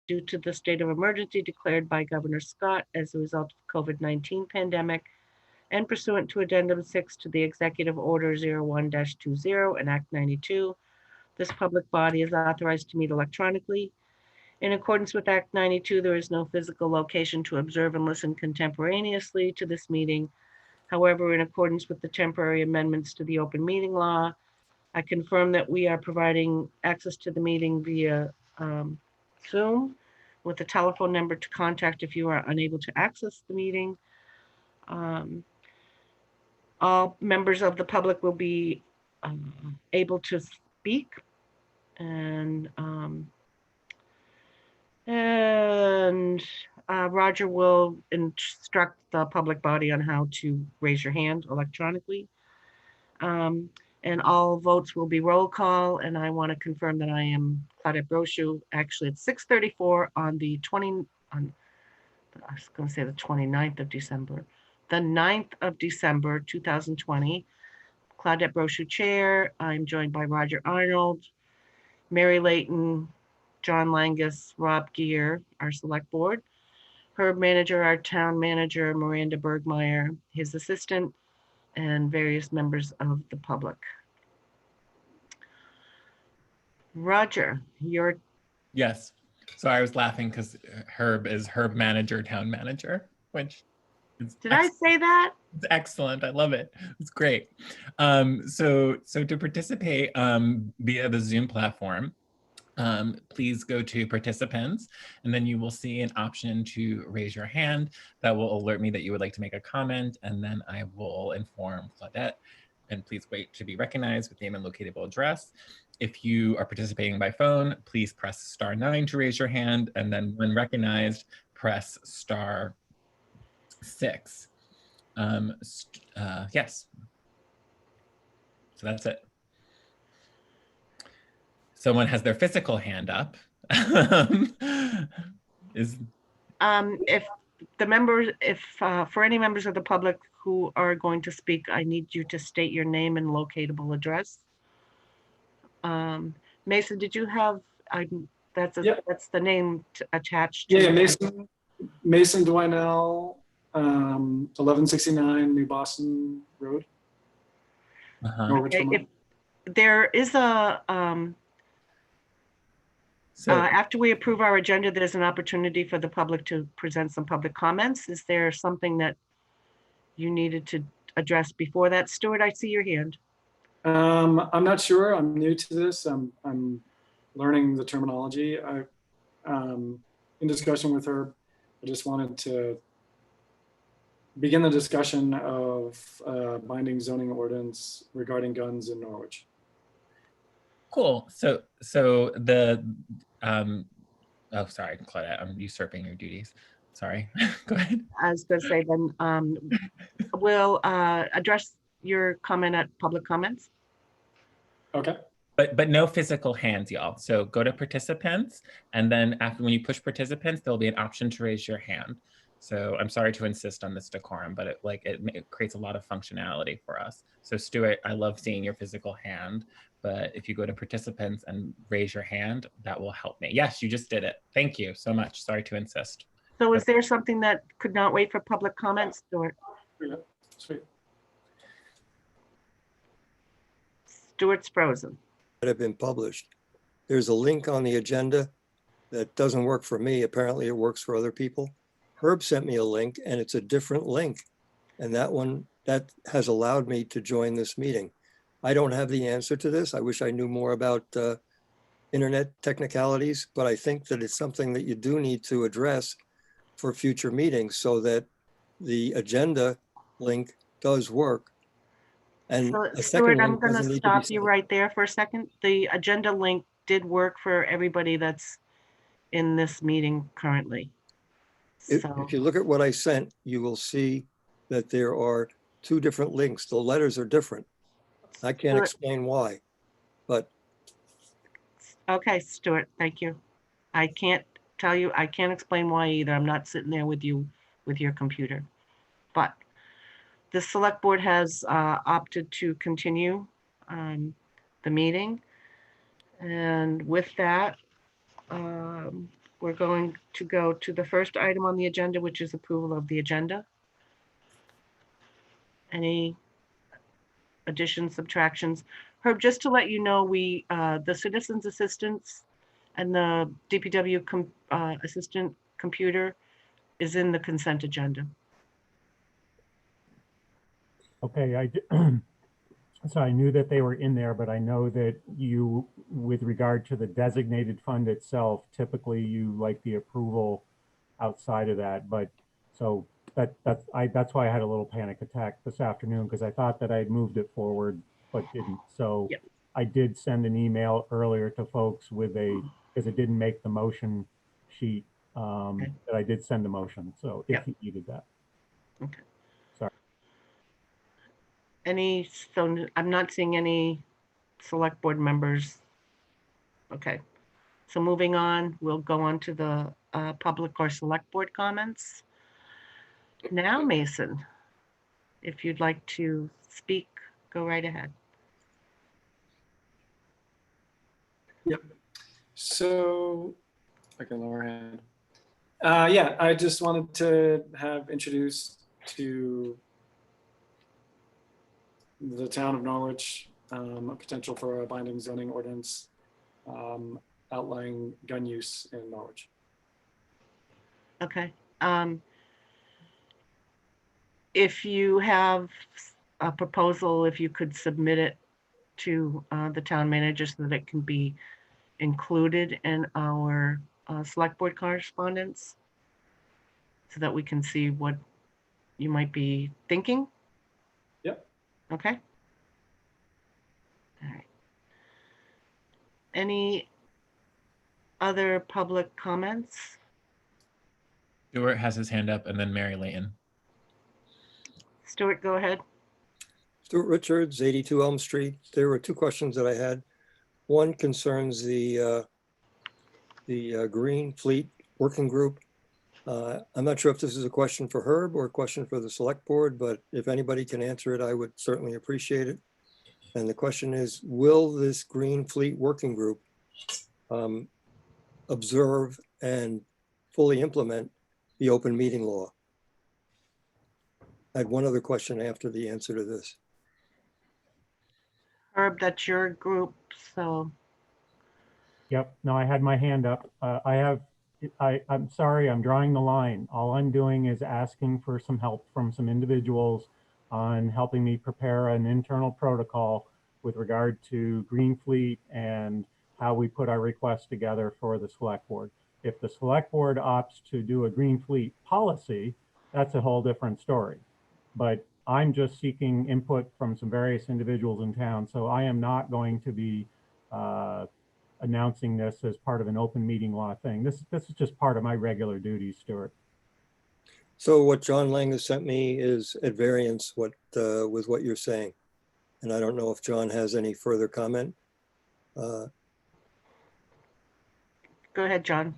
due to the state of emergency declared by Governor Scott as a result of COVID-19 pandemic and pursuant to Addendum 6 to the Executive Order 01-20 and Act 92. This public body is authorized to meet electronically. In accordance with Act 92, there is no physical location to observe and listen contemporaneously to this meeting. However, in accordance with the temporary amendments to the open meeting law, I confirm that we are providing access to the meeting via Zoom with a telephone number to contact if you are unable to access the meeting. All members of the public will be able to speak, and Roger will instruct the public body on how to raise your hand electronically. And all votes will be roll call, and I want to confirm that I am Claudette Brochu. Actually, it's 6:34 on the 29th of December. The 9th of December, 2020. Claudette Brochu, Chair. I'm joined by Roger Arnold, Mary Layton, John Langus, Rob Gear, our select board, Herb Manager, our town manager, Miranda Bergmeyer, his assistant, and various members of the public. Roger, you're... Yes. So I was laughing because Herb is Herb Manager, town manager, which is Did I say that? It's excellent. I love it. It's great. So to participate via the Zoom platform, please go to participants, and then you will see an option to raise your hand. That will alert me that you would like to make a comment, and then I will inform Claudette. And please wait to be recognized with name and locatable address. If you are participating by phone, please press *9 to raise your hand, and then when recognized, press *6. Yes. So that's it. Someone has their physical hand up. If the members, for any members of the public who are going to speak, I need you to state your name and locatable address. Mason, did you have? That's the name attached to. Yeah, Mason Dwinell, 1169 New Boston Road. Norwich, If there is a after we approve our agenda, there's an opportunity for the public to present some public comments. Is there something that you needed to address before that? Stuart, I see your hand. I'm not sure. I'm new to this. I'm learning the terminology. In discussion with her, I just wanted to begin the discussion of binding zoning ordinance regarding guns in Norwich. Cool. So the oh, sorry, Claudette, I'm usurping your duties. Sorry. Go ahead. I was going to say then we'll address your comment at public comments. Okay. But no physical hands, y'all. So go to participants, and then when you push participants, there'll be an option to raise your hand. So I'm sorry to insist on this decorum, but it creates a lot of functionality for us. So Stuart, I love seeing your physical hand, but if you go to participants and raise your hand, that will help me. Yes, you just did it. Thank you so much. Sorry to insist. So is there something that could not wait for public comments, Stuart? Yeah, sweet. Stuart's frozen. That have been published. There's a link on the agenda that doesn't work for me. Apparently it works for other people. Herb sent me a link and it's a different link. And that has allowed me to join this meeting. I don't have the answer to this. I wish I knew more about internet technicalities, but I think that it's something that you do need to address for future meetings so that the agenda link does work. And so, Stuart, I'm going to stop you right there for a second. The agenda link did work for everybody that's in this meeting currently. If you look at what I sent, you will see that there are two different links. The letters are different. I can't explain why, but. Okay, Stuart, thank you. I can't tell you, I can't explain why either. I'm not sitting there with you with your computer. But the select board has opted to continue the meeting. And with that, we're going to go to the first item on the agenda, which is approval of the agenda. Any additions, subtractions? Herb, just to let you know, the citizens assistants and the DPW assistant computer is in the consent agenda. Okay, so I knew that they were in there, but I know that you, with regard to the designated fund itself, typically you like the approval outside of that. But so that's why I had a little panic attack this afternoon, because I thought that I'd moved it forward, but didn't. So Yep. I did send an email earlier to folks with because it didn't make the motion sheet, Okay. that I did send a motion. So if Yep. you needed that. Okay. Sorry. So I'm not seeing any select board members. Okay. So moving on, we'll go on to the public or select board comments. Now, Mason, if you'd like to speak, go right ahead. So, I can lower hand. Yeah, I just wanted to have introduced to the town of Norwich a potential for a binding zoning ordinance outlining gun use in Norwich. Okay. If you have a proposal, if you could submit it to the town manager so that it can be included in our select board correspondence, so that we can see what you might be thinking. Yep. Okay. All right. Any other public comments? Stuart has his hand up, and then Mary Layton. Stuart, go ahead. Stuart Richards, 82 Elm Street. There were two questions that I had. One concerns the Green Fleet Working Group. I'm not sure if this is a question for Herb or a question for the Select Board, but if anybody can answer it, I would certainly appreciate it. And the question is, will this Green Fleet Working Group observe and fully implement the open meeting law? I had one other question after the answer to this. Herb, that's your group, so. Yep, no, I had my hand up. I'm sorry, I'm drawing the line. All I'm doing is asking for some help from some individuals on helping me prepare an internal protocol with regard to Green Fleet and how we put our requests together for the select board. If the select board opts to do a Green Fleet policy, that's a whole different story. But I'm just seeking input from some various individuals in town. So I am not going to be announcing this as part of an open meeting law thing. This is just part of my regular duties, Stuart. So what John Lang has sent me is at variance with what you're saying. And I don't know if John has any further comment. Go ahead, John.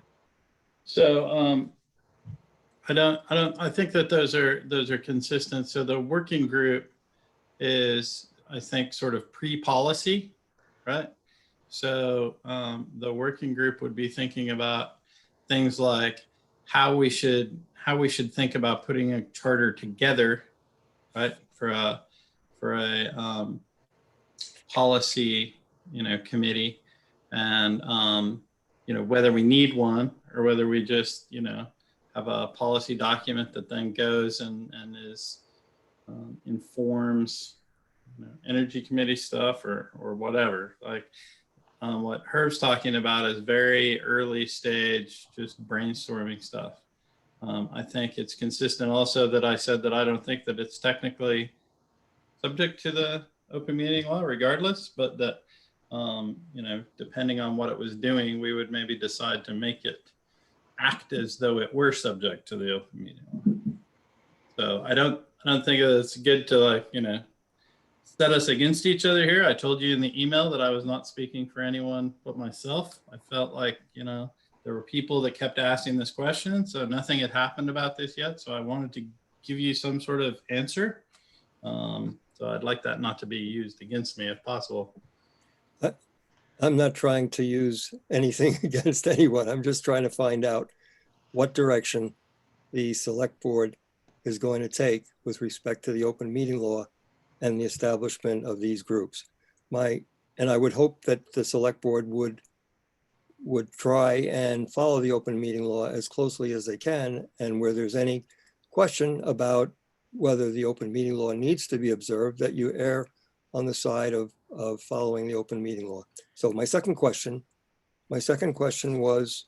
So I think that those are consistent. So the working group is, I think, sort of pre-policy, right? So the working group would be thinking about things like how we should think about putting a charter together, right? For a policy, committee, and whether we need one or whether we just have a policy document that then goes and is informs energy committee stuff or whatever. Like what Herb's talking about is very early stage, just brainstorming stuff. I think it's consistent also that I said that I don't think that it's technically subject to the open meeting law regardless, but that depending on what it was doing, we would maybe decide to make it act as though it were subject to the open meeting law. So I don't think it's good to set us against each other here. I told you in the email that I was not speaking for anyone but myself. I felt like there were people that kept asking this question, so nothing had happened about this yet. So I wanted to give you some sort of answer. So I'd like that not to be used against me if possible. I'm not trying to use anything against anyone. I'm just trying to find out what direction the select board is going to take with respect to the open meeting law and the establishment of these groups. And I would hope that the select board would try and follow the open meeting law as closely as they can. And where there's any question about whether the open meeting law needs to be observed, that you err on the side of following the open meeting law. So my second question was,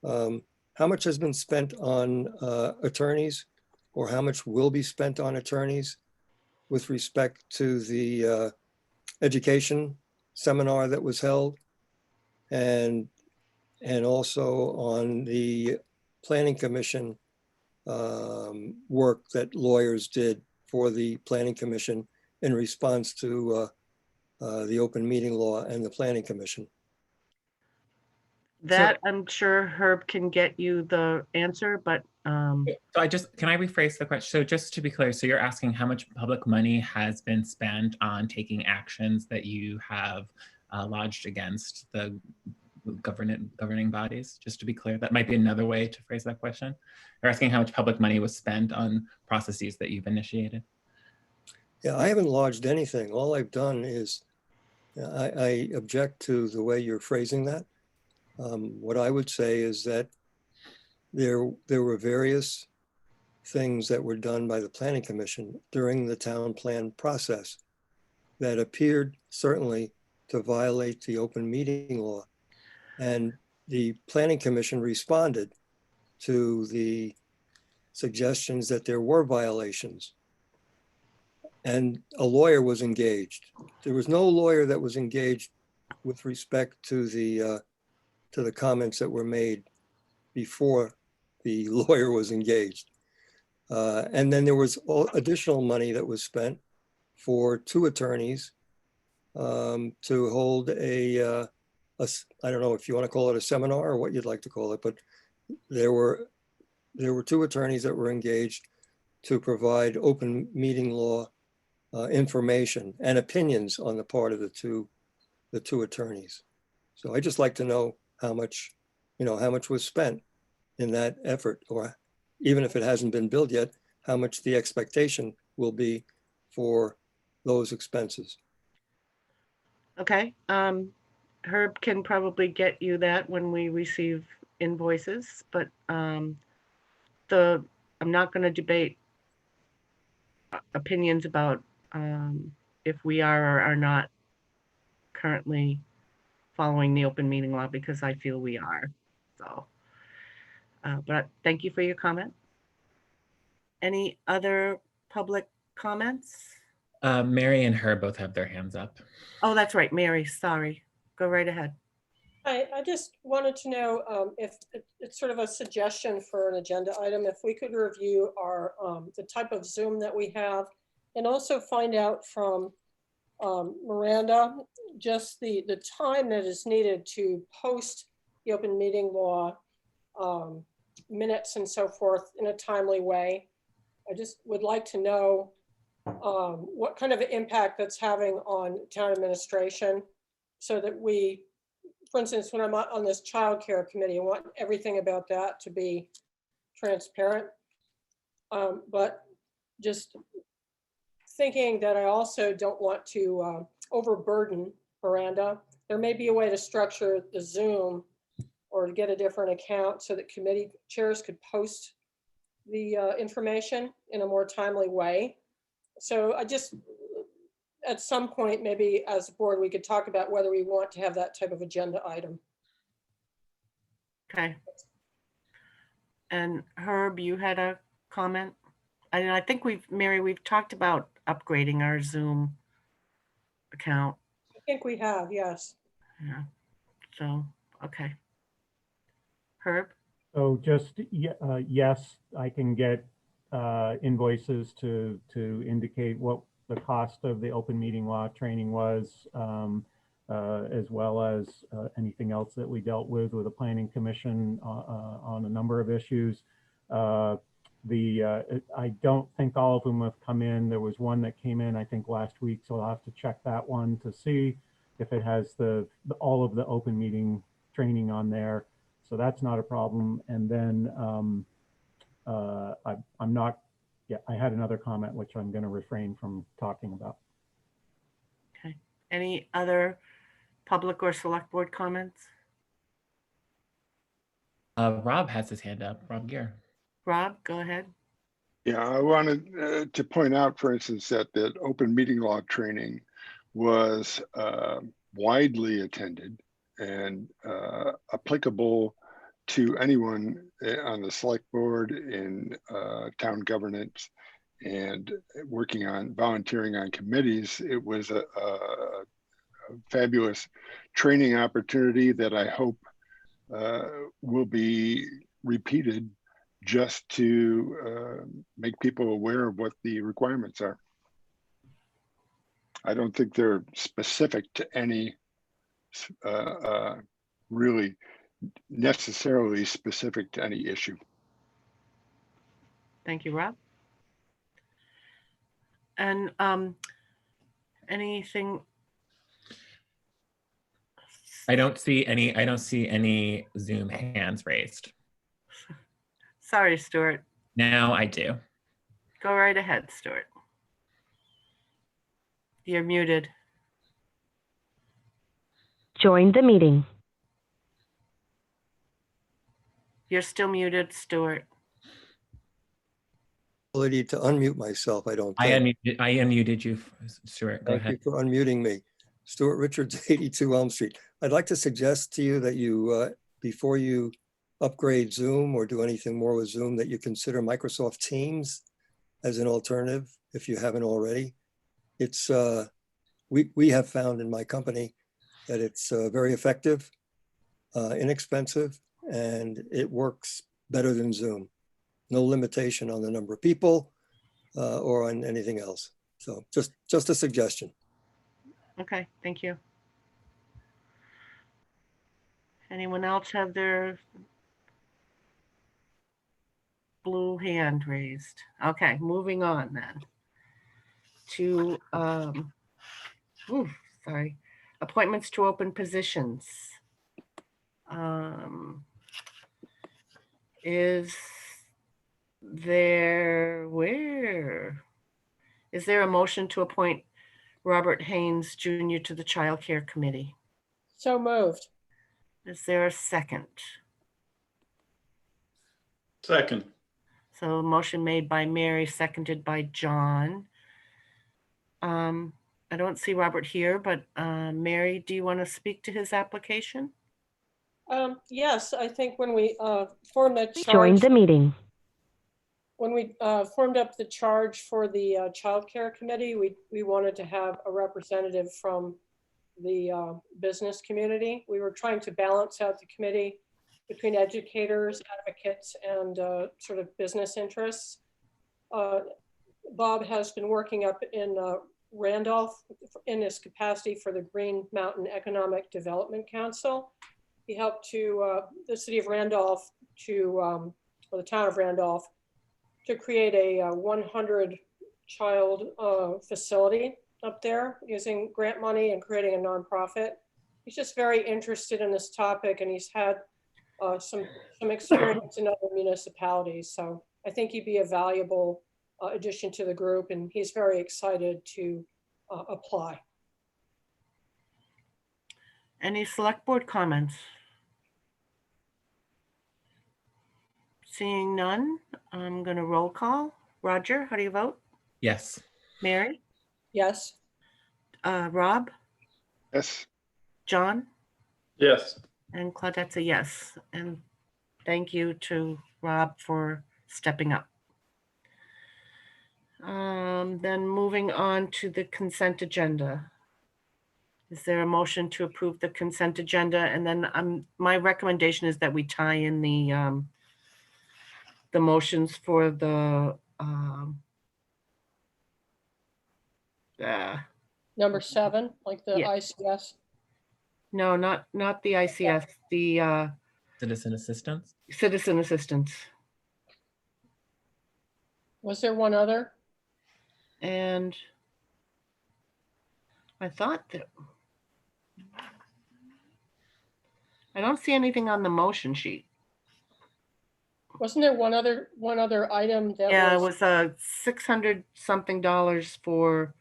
how much has been spent on attorneys, or how much will be spent on attorneys with respect to the education seminar that was held, and also on the planning commission work that lawyers did for the planning commission in response to the open meeting law and the planning commission? That I'm sure Herb can get you the answer, but So can I rephrase the question? So just to be clear, so you're asking how much public money has been spent on taking actions that you have lodged against the governing bodies? Just to be clear, that might be another way to phrase that question. You're asking how much public money was spent on processes that you've initiated? Yeah, I haven't lodged anything. All I've done is, I object to the way you're phrasing that. What I would say is that there were various things that were done by the planning commission during the town plan process that appeared certainly to violate the open meeting law. And the planning commission responded to the suggestions that there were violations. And a lawyer was engaged. There was no lawyer that was engaged with respect to the comments that were made before the lawyer was engaged. And then there was additional money that was spent for 2 attorneys to hold I don't know if you want to call it a seminar or what you'd like to call it, but there were 2 attorneys that were engaged to provide open meeting law information and opinions on the part of the two attorneys. So I just like to know how much was spent in that effort, or even if it hasn't been billed yet, how much the expectation will be for those expenses. okay. Herb can probably get you that when we receive invoices, but I'm not going to debate opinions about if we are or are not currently following the open meeting law, because I feel we are. So, but thank you for your comment. Any other public comments? Mary and Herb both have their hands up. Oh, that's right, Mary, sorry. Go right ahead. I just wanted to know if it's sort of a suggestion for an agenda item, if we could review our the type of Zoom that we have, and also find out from Miranda just the time that is needed to post the open meeting law minutes and so forth in a timely way. I just would like to know what kind of impact that's having on town administration, so that we, for instance, when I'm on this childcare committee, I want everything about that to be transparent. But just thinking that I also don't want to overburden Miranda. There may be a way to structure the Zoom or to get a different account so that committee chairs could post the information in a more timely way. So I just, at some point, maybe as a board, we could talk about whether we want to have that type of agenda item. Okay. And Herb, you had a comment? I think Mary, we've talked about upgrading our Zoom account. I think we have, yes. Yeah. So, okay. Herb? So just, yes, I can get invoices to indicate what the cost of the open meeting law training was, as well as anything else that we dealt with the planning commission on a number of issues. I don't think all of them have come in. There was one that came in, I think, last week, so I'll have to check that one to see. if it has all of the open meeting training on there. So that's not a problem. And then I'm not, yeah, I had another comment, which I'm going to refrain from talking about. Okay. Any other public or select board comments? Rob has his hand up. Rob Gear. Rob, go ahead. Yeah, I wanted to point out, for instance, that open meeting law training was widely attended and applicable to anyone on the select board, in town governance, and working on volunteering on committees. It was a fabulous training opportunity that I hope will be repeated, just to make people aware of what the requirements are. I don't think they're specific to any really necessarily specific to any issue. Thank you, Rob. And anything? I don't see any Zoom hands raised. Sorry, Stuart. Now I do. Go right ahead, Stuart. You're muted. Join the meeting. You're still muted, Stuart. Ability to unmute myself, I don't I think. unmuted you, Stuart. Go Thank ahead. you for unmuting me. Stuart Richards, 82 Elm Street. I'd like to suggest to you that you, before you upgrade Zoom or do anything more with Zoom, that you consider Microsoft Teams as an alternative, if you haven't already. It's, we have found in my company that it's very effective, inexpensive, and it works better than Zoom. No limitation on the number of people or on anything else. So just a suggestion. Okay, thank you. Anyone else have their blue hand raised? Okay, moving on then to appointments to open positions. Is there a motion to appoint Robert Haynes Jr. to the Child Care Committee? So moved. Is there a second? Second. So motion made by Mary, seconded by John. I don't see Robert here, but Mary, do you want to speak to his application? Yes, I think when we formed that charge. Join the meeting. When we formed up the charge for the Child Care Committee, we wanted to have a representative from the business community. We were trying to balance out the committee between educators, advocates, and sort of business interests. Bob has been working up in Randolph in his capacity for the Green Mountain Economic Development Council. He helped to the city of Randolph or the town of Randolph to create a 100 child facility up there using grant money and creating a nonprofit. He's just very interested in this topic, and he's had some experience in other municipalities. So I think he'd be a valuable addition to the group, and he's very excited to apply. Any select board comments? Seeing none, I'm going to roll call. Roger, how do you vote? Yes. Mary? Yes. Rob? Yes. John? Yes. And Claudette's a yes. And thank you to Rob for stepping up. Then moving on to the consent agenda. Is there a motion to approve the consent agenda? And then my recommendation is that we tie in the motions for the Number 7, like the Yeah. ICS. no, not the ICS, the Citizen assistance. citizen assistance. Was there one other? And I thought I don't see anything on the motion sheet. Wasn't there one other item that Yeah, it was, was $600 something for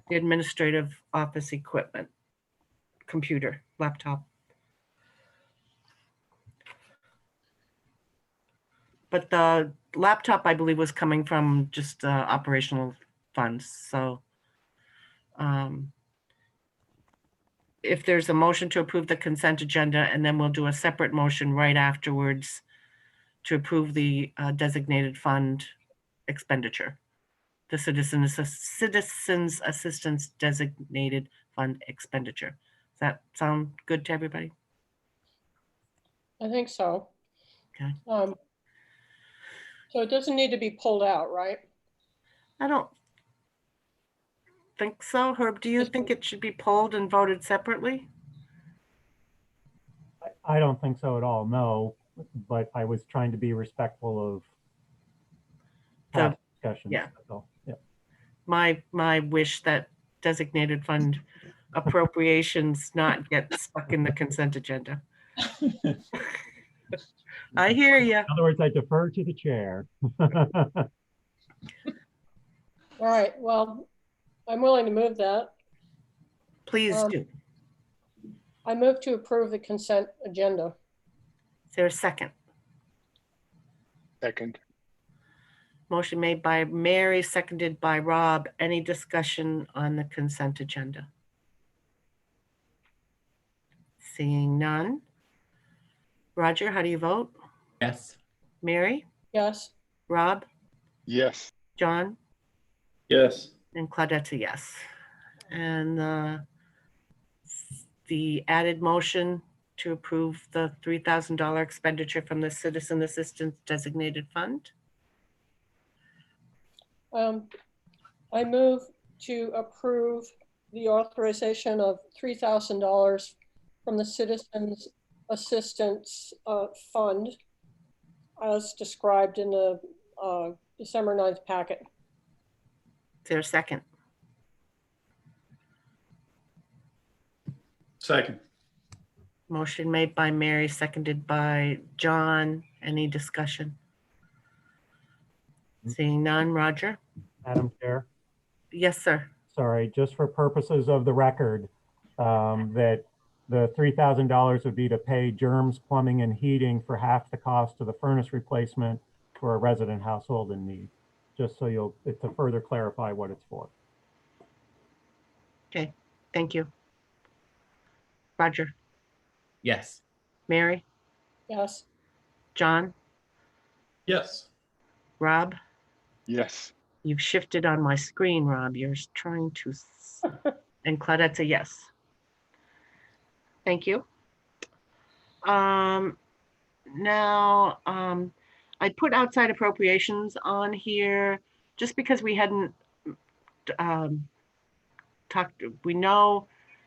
the administrative office equipment, computer, laptop. But the laptop, I believe, was coming from just operational funds. So if there's a motion to approve the consent agenda, and then we'll do a separate motion right afterwards to approve the designated fund expenditure, the citizens assistance designated fund expenditure. Does that sound good to everybody? I think so. Okay. So it doesn't need to be pulled out, right? I don't think so. Herb, do you think it should be pulled and voted separately? I don't think so at all, no, but I was trying to be respectful of past discussions. yeah. That's all. Yeah. My wish that designated fund appropriations not get stuck in the consent agenda. I hear you. In other words, I defer to the chair. All right, well, I'm willing to move that. Please do. I move to approve the consent agenda. Is there a second? Second. Motion made by Mary, seconded by Rob. Any discussion on the consent agenda? Seeing none. Roger, how do you vote? Yes. Mary, Yes, Rob, Yes. John, Yes. and Claudette's a yes. And the added motion to approve the $3,000 expenditure from the Citizen Assistance Designated Fund. I move to approve the authorization of $3,000 from the Citizens Assistance Fund as described in the December 9th packet. Is there a second? Second. Motion made by Mary, seconded by John. Any discussion? Seeing none. Roger? Madam Chair, Yes, sir. sorry, just for purposes of the record, that the $3,000 would be to pay Germs Plumbing and Heating for half the cost of the furnace replacement for a resident household in need. Just so to further clarify what it's for. Okay, thank you. Roger? Yes. Mary? Yes, John? Yes. Rob? Yes. You've shifted on my screen, Rob. You're trying to, and Claudette's a yes. Thank you. Now, I put outside appropriations on here just because we hadn't talked. We know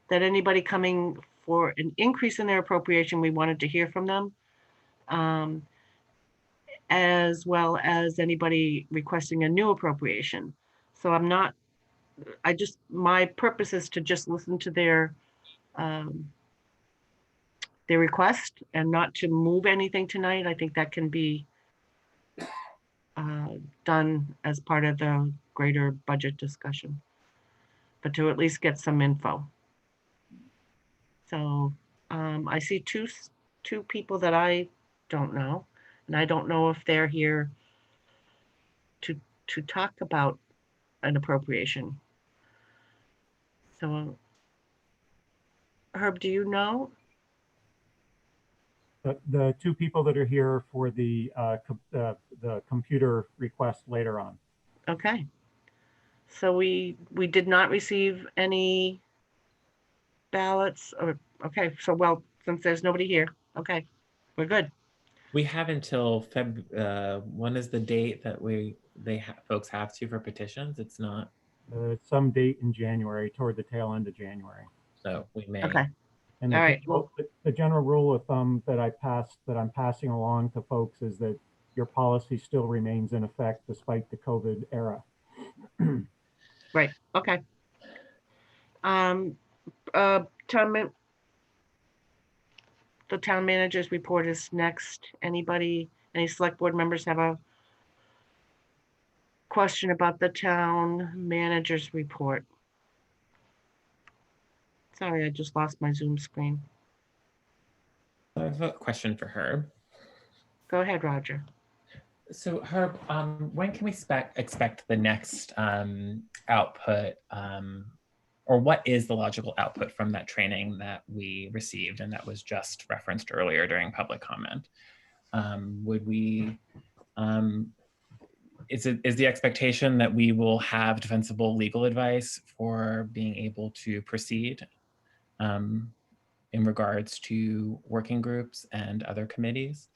that anybody coming for an increase in their appropriation, we wanted to hear from them. As well as anybody requesting a new appropriation. So my purpose is to just listen to their request and not to move anything tonight. I think that can be done as part of the greater budget discussion, but to at least get some info. So I see two people that I don't know, and I don't know if they're here to talk about an appropriation. So Herb, do you know? The two people that are here for the computer request later on. Okay. So we did not receive any ballots or, okay, so well, since there's nobody here, okay, we're good. We have until when is the date that folks have to for petitions? It's not. Some date in January, toward the tail end of January. So we may. Okay. And All right. Well, the general rule of thumb that I'm passing along to folks is that your policy still remains in effect despite the COVID era. right. Okay. the town manager's report is next. Anybody, any select board members have a question about the town manager's report? Sorry, I just lost my Zoom screen. I have a question for her. Go ahead, Roger. So Herb, when can we expect the next output, or what is the logical output from that training that we received and that was just referenced earlier during public comment? Would we, is the expectation that we will have defensible legal advice for being able to proceed in regards to working groups and other committees?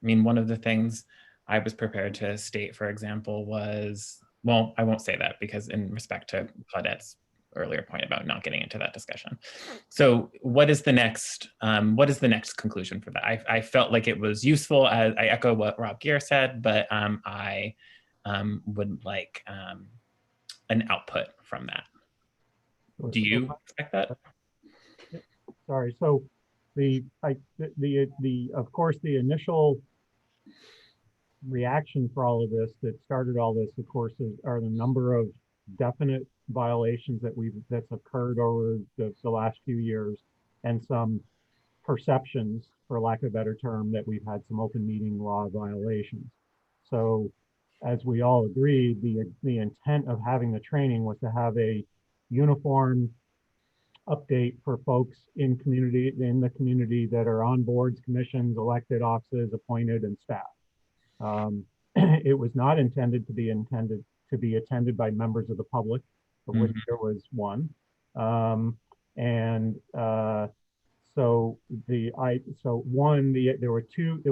I mean, one of the things I was prepared to state, for example, was, well, I won't say that because in respect to Claudette's earlier point about not getting into that discussion. So what is the next conclusion for that? I felt like it was useful. I echo what Rob Gear said, but I would like an output from that. Do you expect that? Sorry, so of course, the initial reaction for all of this that started all this, of course, are the number of definite violations that's occurred over the last few years, and some perceptions, for lack of a better term, that we've had some open meeting law violations. So as we all agreed, the intent of having the training was to have a uniform update for folks in the community that are on boards, commissions, elected offices, appointed, and staff. It was not intended to be attended by members of the public, of which there was one. There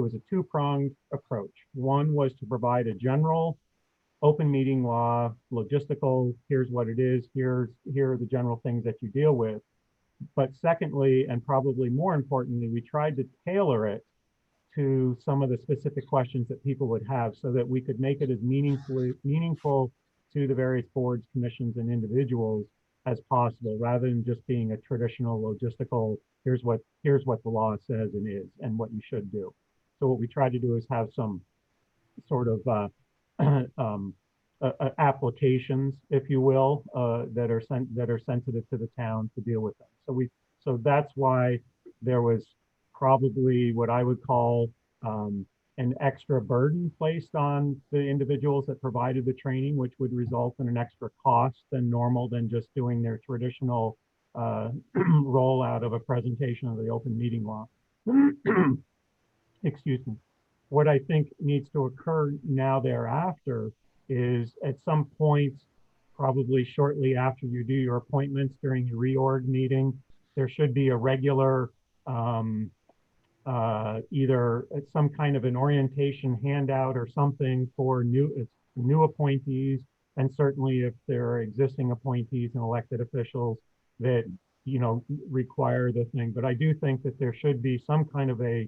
was a two-pronged approach. One was to provide a general open meeting law, logistical, here's what it is, here are the general things that you deal with. But secondly, and probably more importantly, we tried to tailor it to some of the specific questions that people would have so that we could make it as meaningful to the various boards, commissions, and individuals as possible, rather than just being a traditional logistical, here's what the law says and is, and what you should do. So what we tried to do is have some sort of applications, if you will, that are sensitive to the town to deal with them. So that's why there was probably what I would call an extra burden placed on the individuals that provided the training, which would result in an extra cost than normal than just doing their traditional rollout of a presentation of the open meeting law. Excuse me. What I think needs to occur now thereafter is at some point, probably shortly after you do your appointments during your reorg meeting, there should be a regular either some kind of an orientation handout or something for new appointees, and certainly if there are existing appointees and elected officials that require the thing. But I do think that there should be some kind of at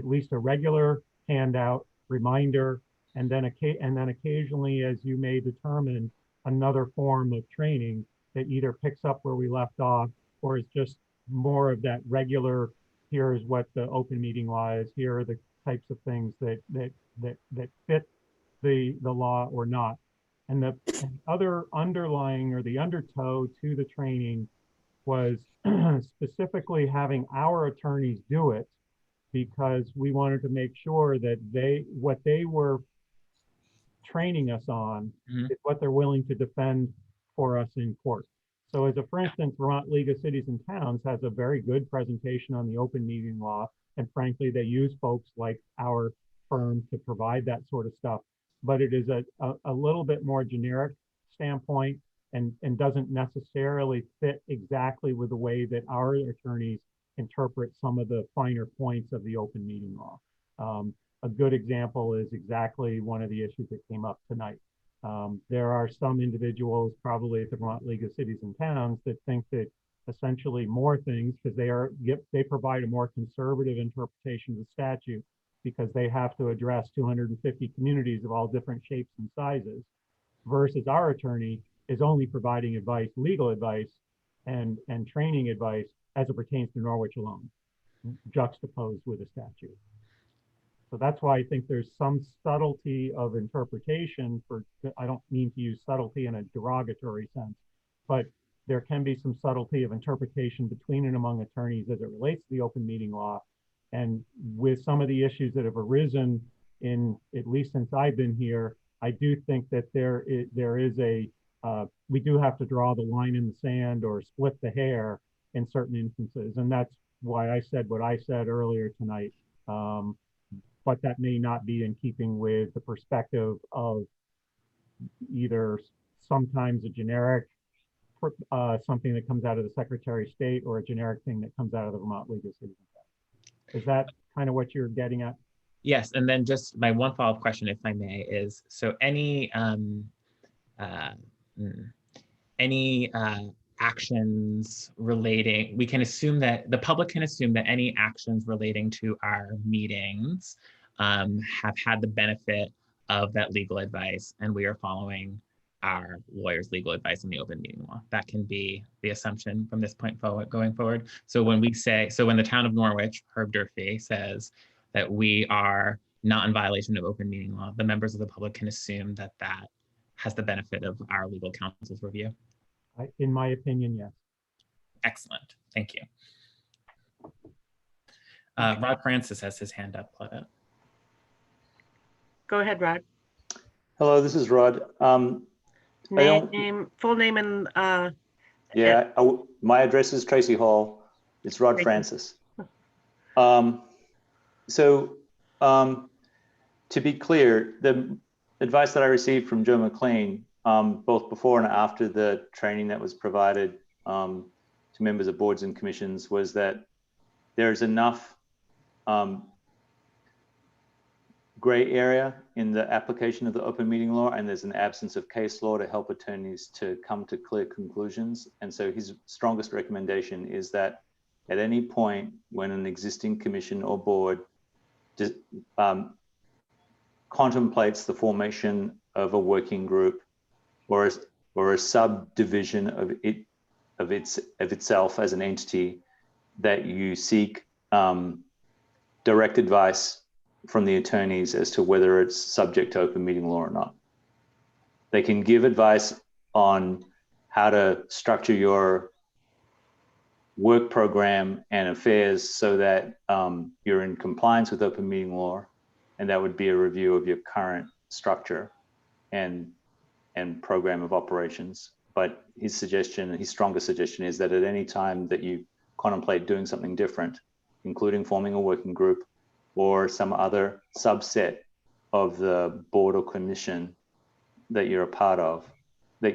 least a regular handout reminder, and then occasionally, as you may determine, another form of training that either picks up where we left off or is just more of that regular, here's what the open meeting law is, here are the types of things that fit the law or not. And the other underlying or the undertow to the training was specifically having our attorneys do it, because we wanted to make sure that what they were training us on is what they're willing to defend for us in court. So for instance, Vermont League of Cities and Towns has a very good presentation on the open meeting law. And frankly, they use folks like our firm to provide that sort of stuff. But it is a little bit more generic standpoint and doesn't necessarily fit exactly with the way that our attorneys interpret some of the finer points of the open meeting law. A good example is exactly one of the issues that came up tonight. There are some individuals, probably at the Vermont League of Cities and Towns, that think that essentially more things, because they provide a more conservative interpretation of the statute, because they have to address 250 communities of all different shapes and sizes, versus our attorney is only providing advice, legal advice, and training advice as it pertains to Norwich alone. juxtaposed with a statute. So that's why I think there's some subtlety of interpretation for, I don't mean to use subtlety in a derogatory sense, but there can be some subtlety of interpretation between and among attorneys as it relates to the open meeting law. And with some of the issues that have arisen in, at least since I've been here, I do think that there is a, we do have to draw the line in the sand or split the hair in certain instances. And that's why I said what I said earlier tonight. But that may not be in keeping with the perspective of either sometimes a generic, something that comes out of the Secretary of State, or a generic thing that comes out of the Vermont League of Citizens. Is that kind of what you're getting at? Yes, and then just my one follow-up question, if I may, is so any actions relating, we can assume that the public can assume that any actions relating to our meetings have had the benefit of that legal advice, and we are following our lawyer's legal advice in the open meeting law. That can be the assumption from this point forward, going forward. So when we say, so when the town of Norwich, Herb Durfee, says that we are not in violation of open meeting law, the members of the public can assume that that has the benefit of our legal counsel's review. In my opinion, yes. Excellent, thank you. Rod Francis has his hand up, Claudette. Go ahead, Rod. Hello, this is Rod. Name, full name, and yeah, my address is Tracy Hall. It's Rod Francis. To be clear, the advice that I received from Joe McLean, both before and after the training that was provided to members of boards and commissions, was that there's enough gray area in the application of the open meeting law, and there's an absence of case law to help attorneys to come to clear conclusions. And so his strongest recommendation is that at any point when an existing commission or board contemplates the formation of a working group or a subdivision of itself as an entity, that you seek direct advice from the attorneys as to whether it's subject to open meeting law or not. They can give advice on how to structure your work program and affairs so that you're in compliance with open meeting law, and that would be a review of your current structure and program of operations. But his suggestion, his strongest suggestion, is that at any time that you contemplate doing something different, including forming a working group or some other subset of the board or commission that you're a part of, that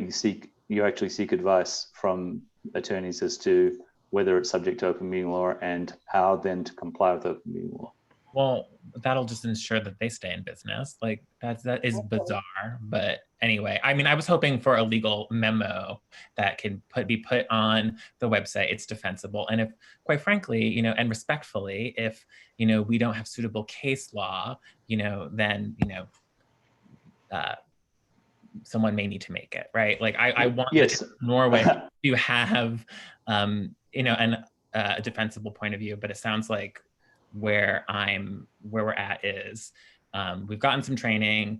you actually seek advice from attorneys as to whether it's subject to open meeting law and how then to comply with open meeting law. Well, that'll just ensure that they stay in business. Like that is bizarre, but anyway, I mean, I was hoping for a legal memo that can be put on the website. It's defensible, and if, quite frankly, and respectfully, if we don't have suitable case law, then someone may need to make it, right? Like I want Norway to have a defensible point of view, but it sounds like where we're at is we've gotten some training,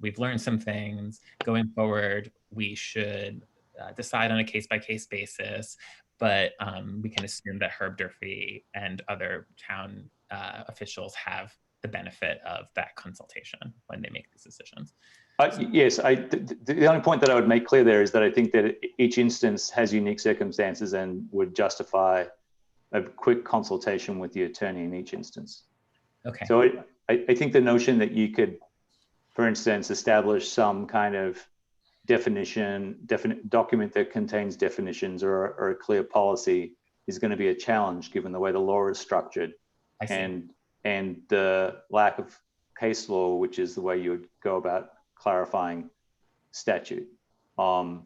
we've learned some things. Going forward, we should decide on a case-by-case basis, but we can assume that Herb Durfee and other town officials have the benefit of that consultation when they make these decisions. Yes, the only point that I would make clear there is that I think that each instance has unique circumstances and would justify a quick consultation with the attorney in each instance. Okay. So I think the notion that you could, for instance, establish some kind of document that contains definitions or a clear policy is going to be a challenge given the way the law is structured and the lack of case law, which is the way you would go about clarifying statute. And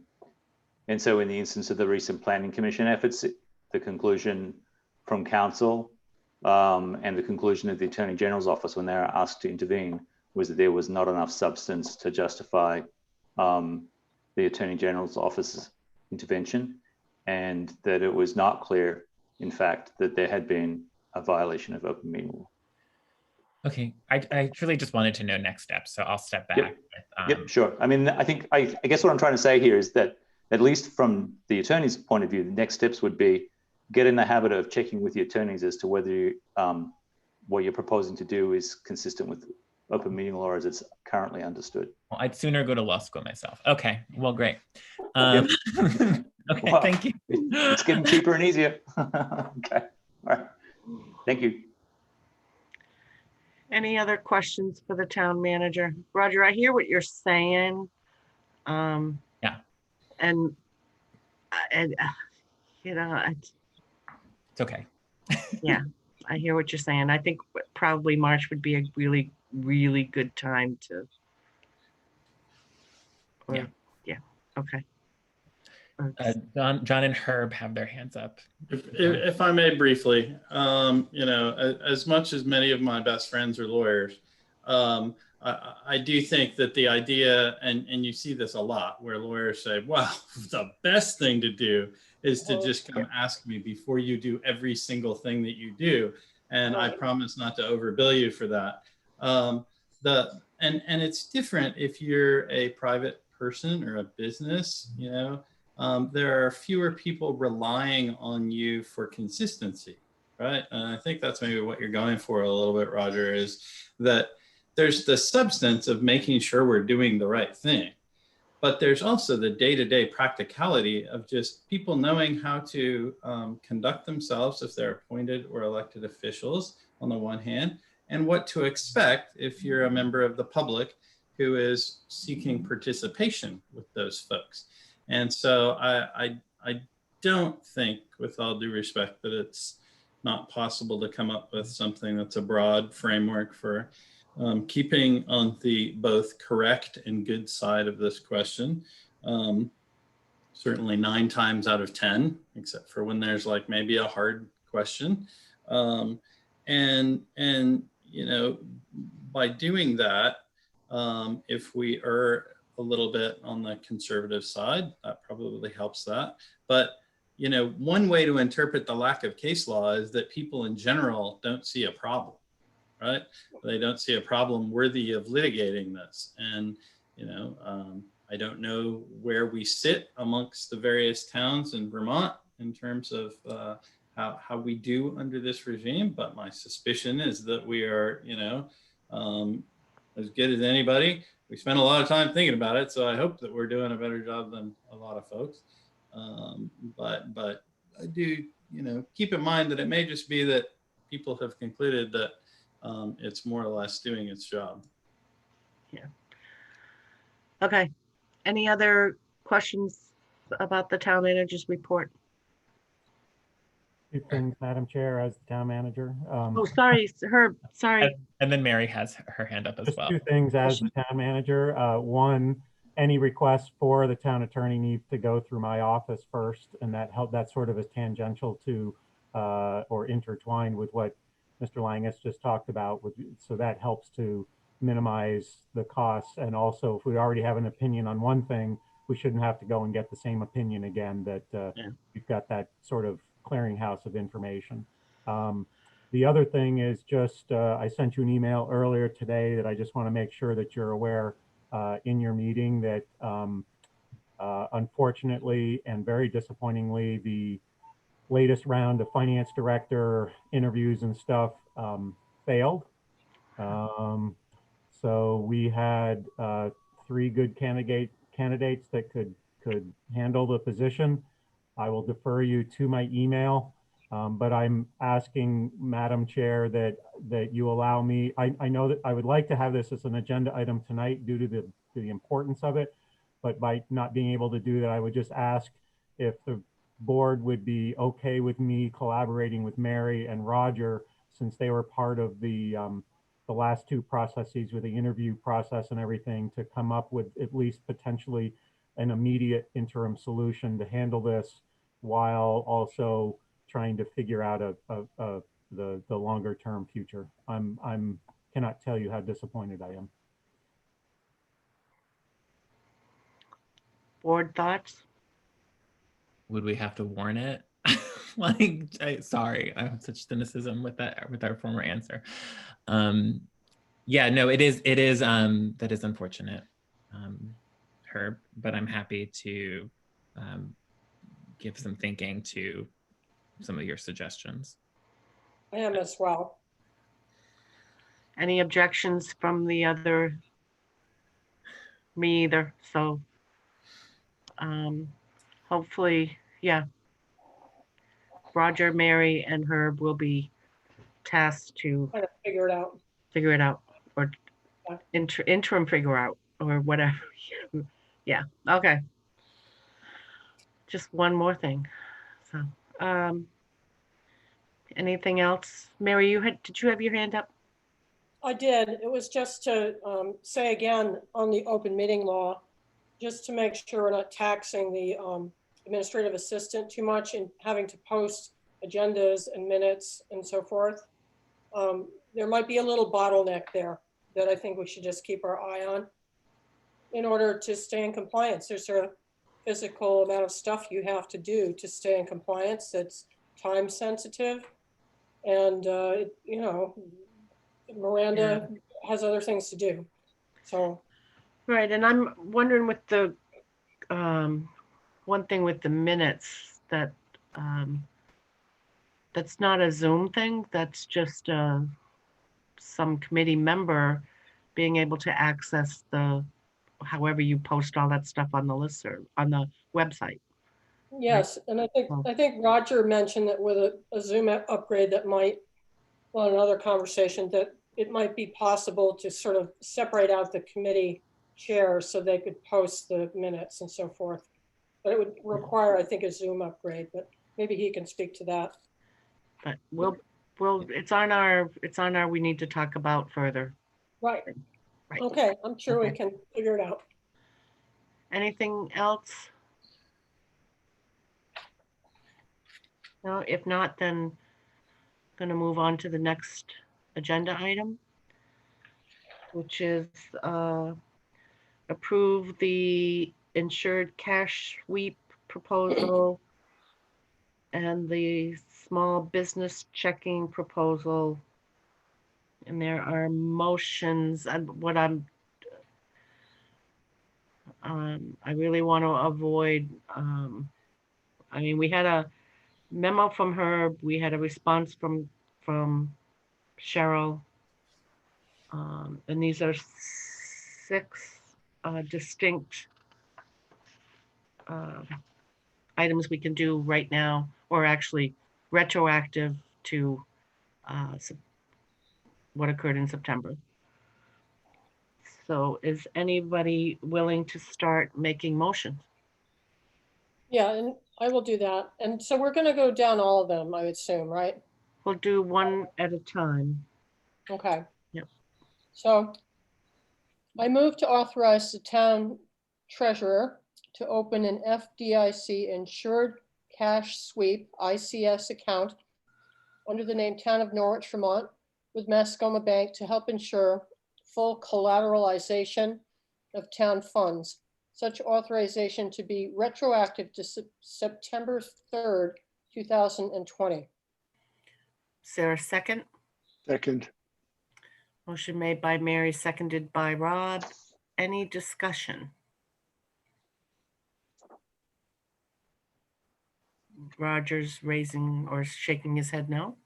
so in the instance of the recent planning commission efforts, the conclusion from council and the conclusion of the Attorney General's office when they were asked to intervene was that there was not enough substance to justify the Attorney General's office's intervention, and that it was not clear, in fact, that there had been a violation of open meeting law. Okay, I truly just wanted to know next steps, so I'll step back. Yep. With, Yep, sure. I mean, I guess what I'm trying to say here is that, at least from the attorney's point of view, the next steps would be get in the habit of checking with the attorneys as to whether you, what you're proposing to do is consistent with open meeting law as it's currently understood. Well, I'd sooner go to law school myself. Okay, well, great. Yep. Okay, Well, thank you. It's getting cheaper and easier. Okay, all right. Thank you. Any other questions for the town manager? Roger, I hear what you're saying. Yeah. And you know, It's okay. yeah, I hear what you're saying. I think probably March would be a really, really good time to. Yeah. Yeah. Okay. John and Herb have their hands up. If I may briefly, you know, as much as many of my best friends are lawyers, I do think that the idea, and you see this a lot, where lawyers say, well, the best thing to do is to just come ask me before you do every single thing that you do. And I promise not to overbill you for that. And it's different if you're a private person or a business, you know. There are fewer people relying on you for consistency, right? And I think that's maybe what you're going for a little bit, Roger, is that there's the substance of making sure we're doing the right thing, but there's also the day-to-day practicality of just people knowing how to conduct themselves if they're appointed or elected officials on the one hand, and what to expect if you're a member of the public who is seeking participation with those folks. And so I don't think, with all due respect, that it's not possible to come up with something that's a broad framework for keeping on the both correct and good side of this question. Certainly 9 times out of 10, except for when there's like maybe a hard question. And you know, by doing that, if we are a little bit on the conservative side, that probably helps that. But, you know, one way to interpret the lack of case law is that people in general don't see a problem, right? They don't see a problem worthy of litigating this. And, you know, I don't know where we sit amongst the various towns in Vermont in terms of how we do under this regime, but my suspicion is that we are, you know, as good as anybody. We spend a lot of time thinking about it, so I hope that we're doing a better job than a lot of folks. But I do, you know, keep in mind that it may just be that people have concluded that it's more or less doing its job. Yeah. Okay. Any other questions about the town manager's report? 2 things, Madam Chair, as the town manager. Oh, sorry, Herb, sorry. And then Mary has her hand up as Just well. 2 things as the town manager. One, any requests for the town attorney needs to go through my office first, and that sort of is tangential to or intertwined with what Mr. Langus just talked about. So that helps to minimize the costs. And also, if we already have an opinion on one thing, we shouldn't have to go and get the same opinion again. That we've got that sort of clearinghouse of information. The other thing is just, I sent you an email earlier today that I just want to make sure that you're aware in your meeting that unfortunately and very disappointingly, the latest round of finance director interviews and stuff failed. So we had 3 good candidates that could handle the position. I will defer you to my email, but I'm asking Madam Chair that you allow me. I know that I would like to have this as an agenda item tonight due to the importance of it, but by not being able to do that, I would just ask if the board would be okay with me collaborating with Mary and Roger, since they were part of the last 2 processes with the interview process and everything, to come up with at least potentially an immediate interim solution to handle this, while also trying to figure out the longer term future. I'm cannot tell you how disappointed I am. Board thoughts? Would we have to warn it? Like, sorry, I have such cynicism with our former answer. Yeah, no, it is that is unfortunate, Herb, but I'm happy to give some thinking to some of your suggestions. I am as well. Any objections from the other? Me either. So hopefully, yeah. Roger, Mary, and Herb will be tasked to Kind of figure it out. figure it out, or Yeah. interim figure out, or whatever. Yeah, okay. Just one more thing. So, anything else? Mary, did you have your hand up? I did. It was just to say again on the open meeting law, just to make sure we're not taxing the administrative assistant too much in having to post agendas and minutes and so forth. There might be a little bottleneck there that I think we should just keep our eye on in order to stay in compliance. There's a physical amount of stuff you have to do to stay in compliance that's time sensitive. And, you know, Miranda has other things to do. So. Right, and I'm wondering with the, one thing with the minutes that, that's not a Zoom thing, that's just some committee member being able to access however you post all that stuff on the listserv, on the website. Yes, and I think Roger mentioned that with a Zoom upgrade that might, well, another conversation, that it might be possible to sort of separate out the committee chairs so they could post the minutes and so forth. But it would require, I think, a Zoom upgrade, but maybe he can speak to that. But it's on our, we need to talk about further. Right. Right. Okay, I'm sure we Okay. can figure it out. Anything else? No, if not, then going to move on to the next agenda item, which is approve the insured cash sweep proposal and the small business checking proposal. And there are motions, and what I really want to avoid, I mean, we had a memo from her, we had a response from Cheryl. And these are 6 distinct items we can do right now, or actually retroactive to what occurred in September. So is anybody willing to start making motions? Yeah, and I will do that. And so we're going to go down all of them, I would assume, right? We'll do one at a time. Okay. Yep. So I move to authorize the town treasurer to open an FDIC insured cash sweep ICS account under the name Town of Norwich, Vermont, with Mascoma Bank to help ensure full collateralization of town funds. Such authorization to be retroactive to September 3rd, 2020. Is there a second? Second. Motion made by Mary, seconded by Rob. Any discussion? Roger's raising or shaking his head no.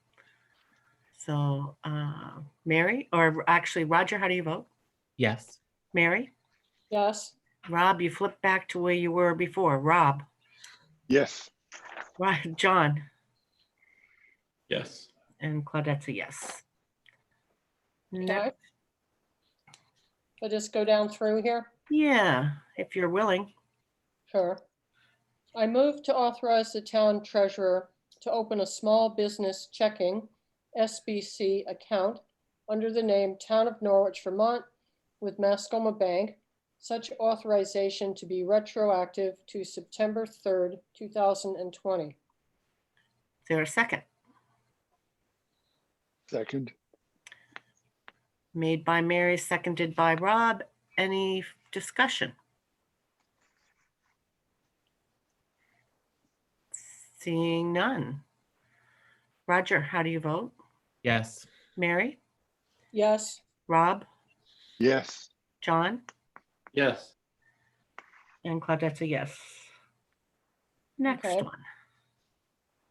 So Mary, or actually Roger, how do you vote? Yes. Mary? Yes. Rob, you flip back to where you were before. Rob? Yes. Right, John? Yes. And Claudette's a yes. Okay. Next. So just go down through here. Yeah, if you're willing. Sure. I move to authorize the town treasurer to open a small business checking SBC account under the name Town of Norwich, Vermont, with Mascoma Bank. Such authorization to be retroactive to September 3rd, 2020. Is there a second? Second. Made by Mary, seconded by Rob. Any discussion? Seeing none. Roger, how do you vote? Yes. Mary, Yes. Rob, Yes. John, Yes. and Claudette's a yes. Next Okay. one.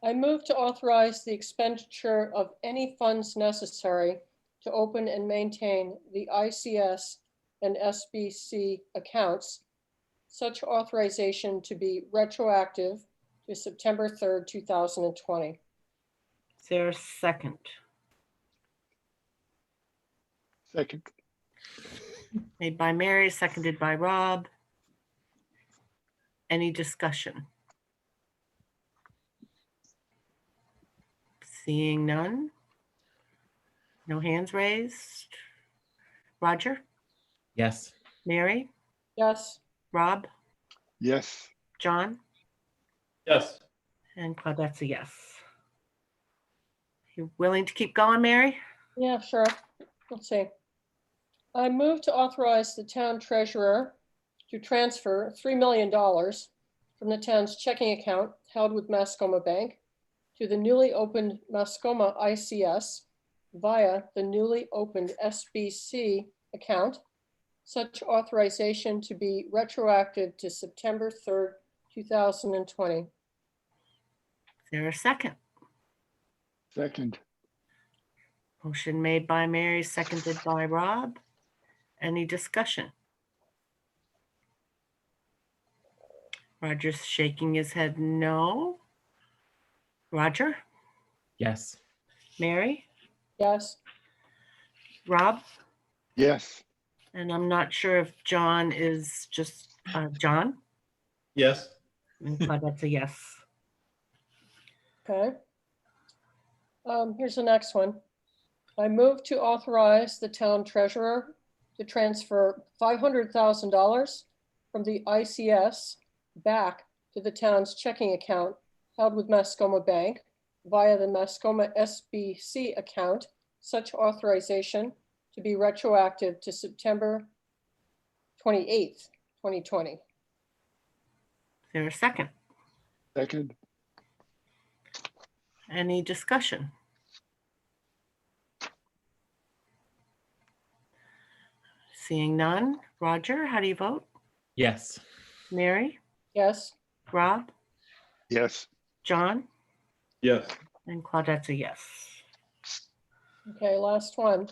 I move to authorize the expenditure of any funds necessary to open and maintain the ICS and SBC accounts, such authorization to be retroactive to September 3rd, 2020. Is there a second? Second. Made by Mary, seconded by Rob. Any discussion? Seeing none. No hands raised. Roger, Yes. Mary, Yes. Rob, Yes. John, Yes. and Claudette's a yes. You willing to keep going, Mary? Yeah, sure. Let's see. I move to authorize the town treasurer to transfer $3 million from the town's checking account held with Mascoma Bank to the newly opened Mascoma ICS via the newly opened SBC account, such authorization to be retroactive to September 3rd, 2020. Is there a second? Second. Motion made by Mary, seconded by Rob. Any discussion? Roger's shaking his head no. Roger, Yes. Mary, Yes. Rob, Yes. and I'm not sure if John is just John, Yes. and Claudette's a yes. Okay. Here's the next one. I move to authorize the town treasurer to transfer $500,000 from the ICS back to the town's checking account held with Mascoma Bank via the Mascoma SBC account, such authorization to be retroactive to September 28th, 2020. Is there a second? Second. Any discussion? Seeing none. Roger, how do you vote? Yes. Mary, Yes. Rob, Yes. John, Yes. and Claudette's a yes. Okay, last one.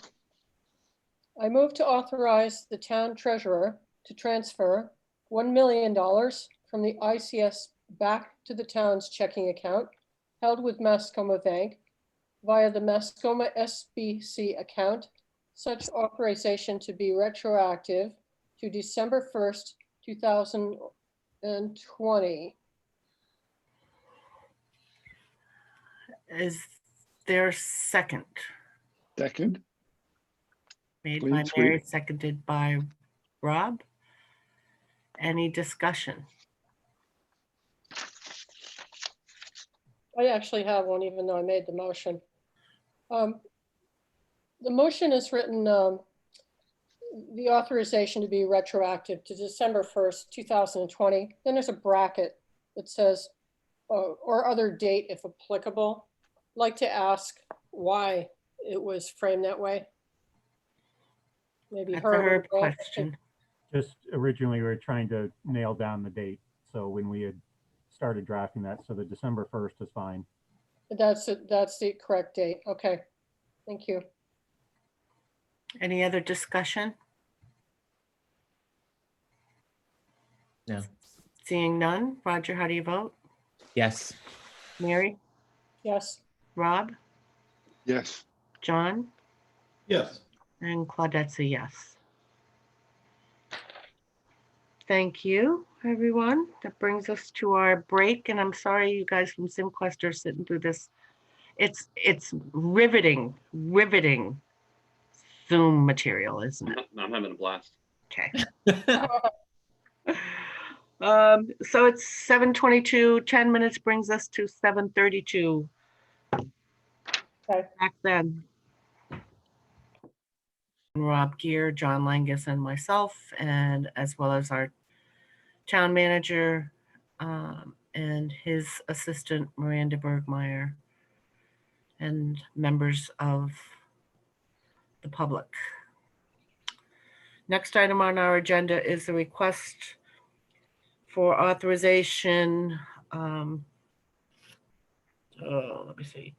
I move to authorize the town treasurer to transfer $1 million from the ICS back to the town's checking account held with Mascoma Bank via the Mascoma SBC account, such authorization to be retroactive to December 1st, 2020. Is there a second? Second. Made Clean by sweep. Mary, seconded by Rob. Any discussion? I actually have one, even though I made the motion. The motion is written, the authorization to be retroactive to December 1st, 2020. Then there's a bracket that says, or other date if applicable. I'd like to ask why it was framed that way. Maybe That's a Herb or Herb Bill. question. Just originally, we were trying to nail down the date. So when we had started drafting that, so the December 1st is fine. That's the correct date. Okay, thank you. Any other discussion? No. Seeing none. Roger, how do you vote? Yes. Mary, Yes. Rob, Yes. John, Yes. and Claudette's a yes. Thank you, everyone. That brings us to our break, and I'm sorry you guys from SimQuest are sitting through this. It's riveting Zoom material, isn't it? I'm having a blast. Okay. So it's 7:22, 10 minutes brings us to 7:32. Okay. Back then. Rob Gear, John Langus, and myself, and as well as our town manager and his assistant, Miranda Bergmeyer. and members of the public. Next item on our agenda is the request for authorization. Let me see.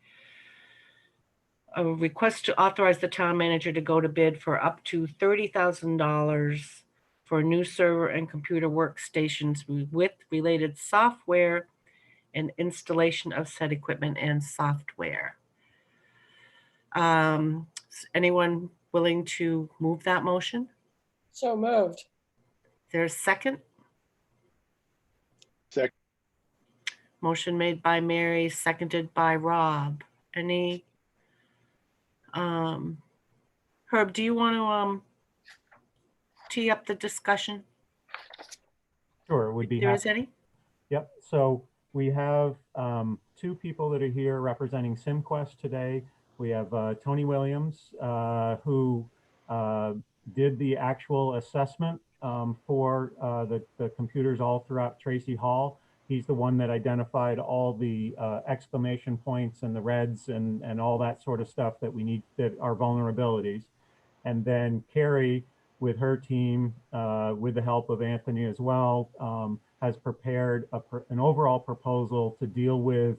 A request to authorize the town manager to go to bid for up to $30,000 for new server and computer workstations with related software and installation of said equipment and software. Anyone willing to move that motion? So moved. There's a second? Second. Motion made by Mary, seconded by Rob. Any, Herb, do you want to tee up the discussion? Sure, it would be If there is happy. any? Yep, so we have two people that are here representing SimQuest today. We have Tony Williams, who did the actual assessment for the computers all throughout Tracy Hall. He's the one that identified all the exclamation points and the reds and all that sort of stuff that we need, that are vulnerabilities. And then Carrie, with her team, with the help of Anthony as well, has prepared an overall proposal to deal with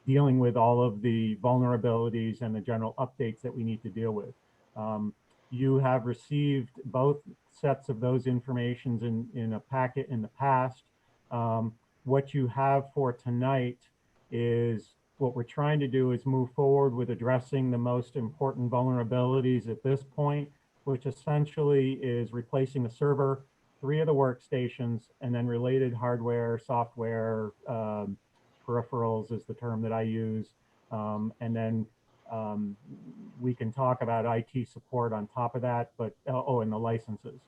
dealing with all of the vulnerabilities and the general updates that we need to deal with. You have received both sets of those informations in a packet in the past. What you have for tonight is, what we're trying to do is move forward with addressing the most important vulnerabilities at this point, which essentially is replacing the server, 3 of the workstations, and then related hardware, software, peripherals is the term that I use. And then we can talk about IT support on top of that, but, and the licenses.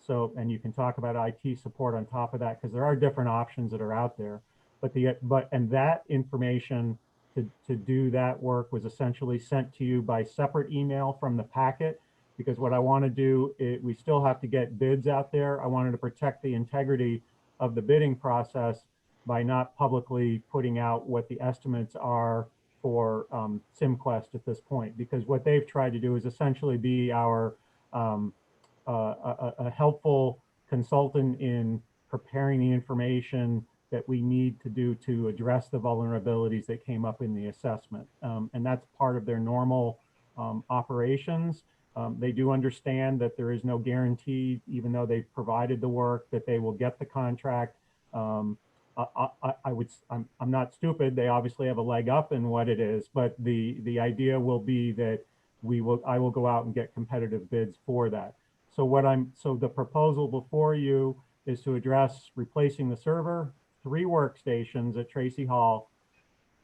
So, and you can talk about IT support on top of that, because there are different options that are out there. And that information to do that work was essentially sent to you by separate email from the packet, because what I want to do is, we still have to get bids out there. I wanted to protect the integrity of the bidding process by not publicly putting out what the estimates are for SimQuest at this point, because what they've tried to do is essentially be our a helpful consultant in preparing the information that we need to do to address the vulnerabilities that came up in the assessment. And that's part of their normal operations. They do understand that there is no guarantee, even though they've provided the work, that they will get the contract. I'm not stupid. They obviously have a leg up in what it is, but the idea will be that I will go out and get competitive bids for that. So the proposal before you is to address replacing the server, 3 workstations at Tracy Hall,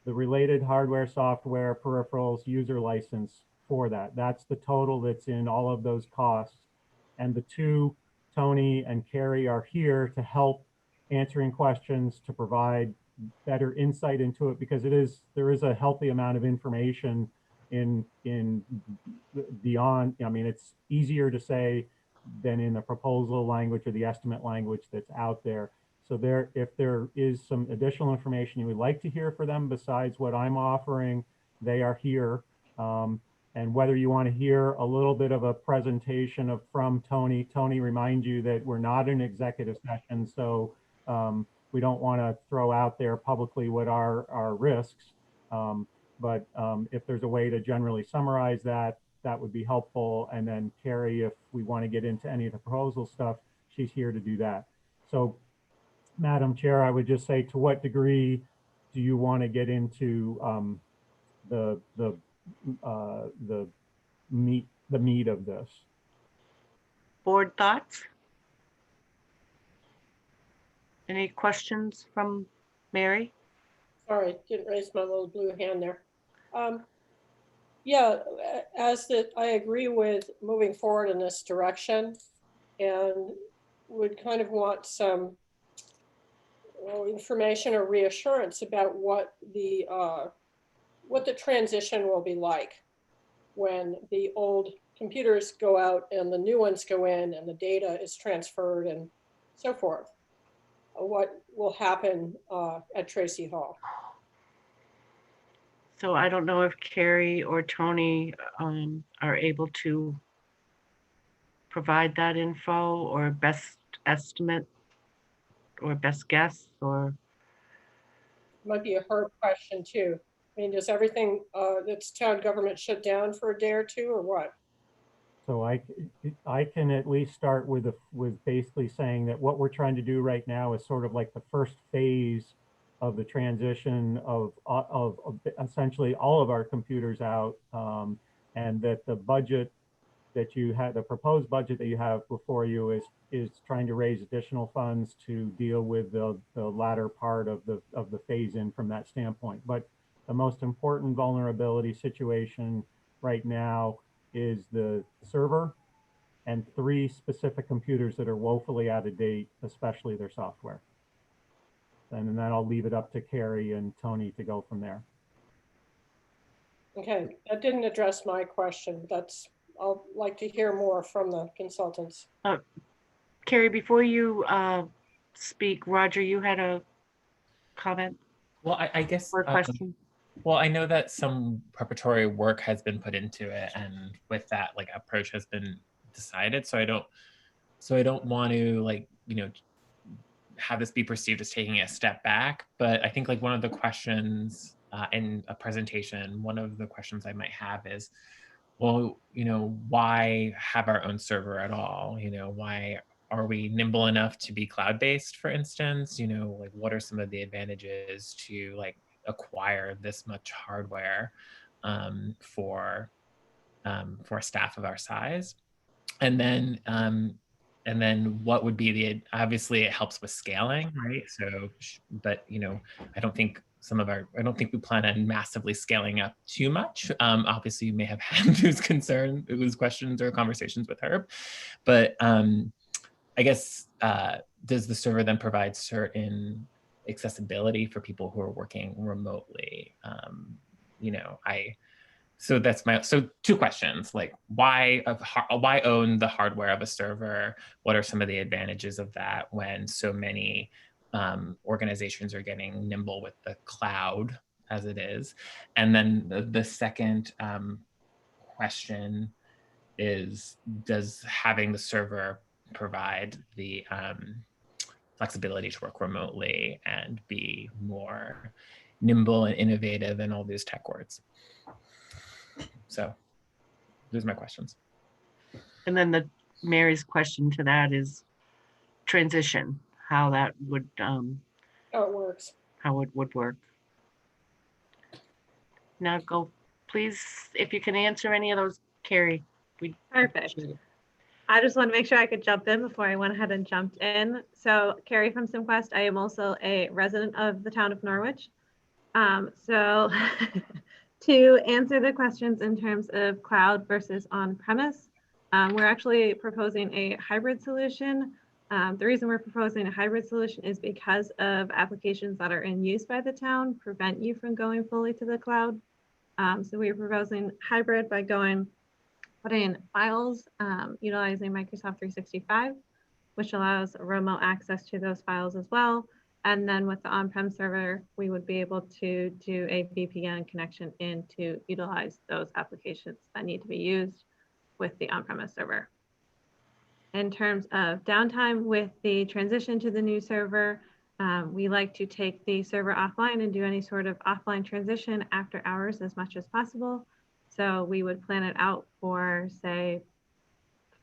the related hardware, software, peripherals, user license for that. That's the total that's in all of those costs. And the 2, Tony and Carrie, are here to help answering questions, to provide better insight into it, because there is a healthy amount of information in beyond. I mean, it's easier to say than in the proposal language or the estimate language that's out there. So if there is some additional information you would like to hear for them besides what I'm offering, they are here. And whether you want to hear a little bit of a presentation from Tony, remind you that we're not an executive session, so we don't want to throw out there publicly what our risks. But if there's a way to generally summarize that, that would be helpful. And then Carrie, if we want to get into any of the proposal stuff, she's here to do that. So, Madam Chair, I would just say, to what degree do you want to get into the meat of this? Board thoughts? Any questions from Mary? Sorry, didn't raise my little blue hand there. Yeah, I agree with moving forward in this direction, and would kind of want some information or reassurance about what the transition will be like when the old computers go out and the new ones go in and the data is transferred and so forth. What will happen at Tracy Hall? So I don't know if Carrie or Tony are able to provide that info or best estimate or best guess or. Might be a Herb question too. I mean, does everything that's town government shut down for a day or two or what? So I can at least start with basically saying that what we're trying to do right now is sort of like the first phase of the transition of essentially all of our computers out, and that the budget that you had, the proposed budget that you have before you is trying to raise additional funds to deal with the latter part of the phase in from that standpoint. But the most important vulnerability situation right now is the server and 3 specific computers that are woefully out of date, especially their software. And then I'll leave it up to Carrie and Tony to go from there. Okay, that didn't address my question. I'll like to hear more from the consultants. Carrie, before you speak, Roger, you had a comment Well, I guess, or a question? well, I know that some preparatory work has been put into it, and with that, like, approach has been decided. So I don't want to, like, you know, have this be perceived as taking a step back. But I think, like, one of the questions in a presentation, one of the questions I might have is, well, you know, why have our own server at all? You know, why are we nimble enough to be cloud-based, for instance? You know, like, what are some of the advantages to, like, acquire this much hardware for a staff of our size? And then what would be obviously it helps with scaling, right? So, but, you know, I don't think we plan on massively scaling up too much. Obviously you may have had those questions or conversations with Herb, but I guess, does the server then provide certain accessibility for people who are working remotely? You know, so 2 questions, like, why own the hardware of a server? What are some of the advantages of that when so many organizations are getting nimble with the cloud as it is? And then the second question is, does having the server provide the flexibility to work remotely and be more nimble and innovative and all these tech words? So those are my questions. And then Mary's question to that is transition, how that would How it works. how it would work. Now go, please, if you can answer any of those, Carrie. Perfect. I just want to make sure I could jump in before I went ahead and jumped in. So Carrie from SimQuest, I am also a resident of the town of Norwich. So to answer the questions in terms of cloud versus on-premise, we're actually proposing a hybrid solution. The reason we're proposing a hybrid solution is because of applications that are in use by the town prevent you from going fully to the cloud. So we're proposing hybrid by putting in files utilizing Microsoft 365, which allows remote access to those files as well. And then with the on-prem server, we would be able to do a VPN connection in to utilize those applications that need to be used with the on-premise server. In terms of downtime with the transition to the new server, we like to take the server offline and do any sort of offline transition after hours as much as possible. So we would plan it out for, say,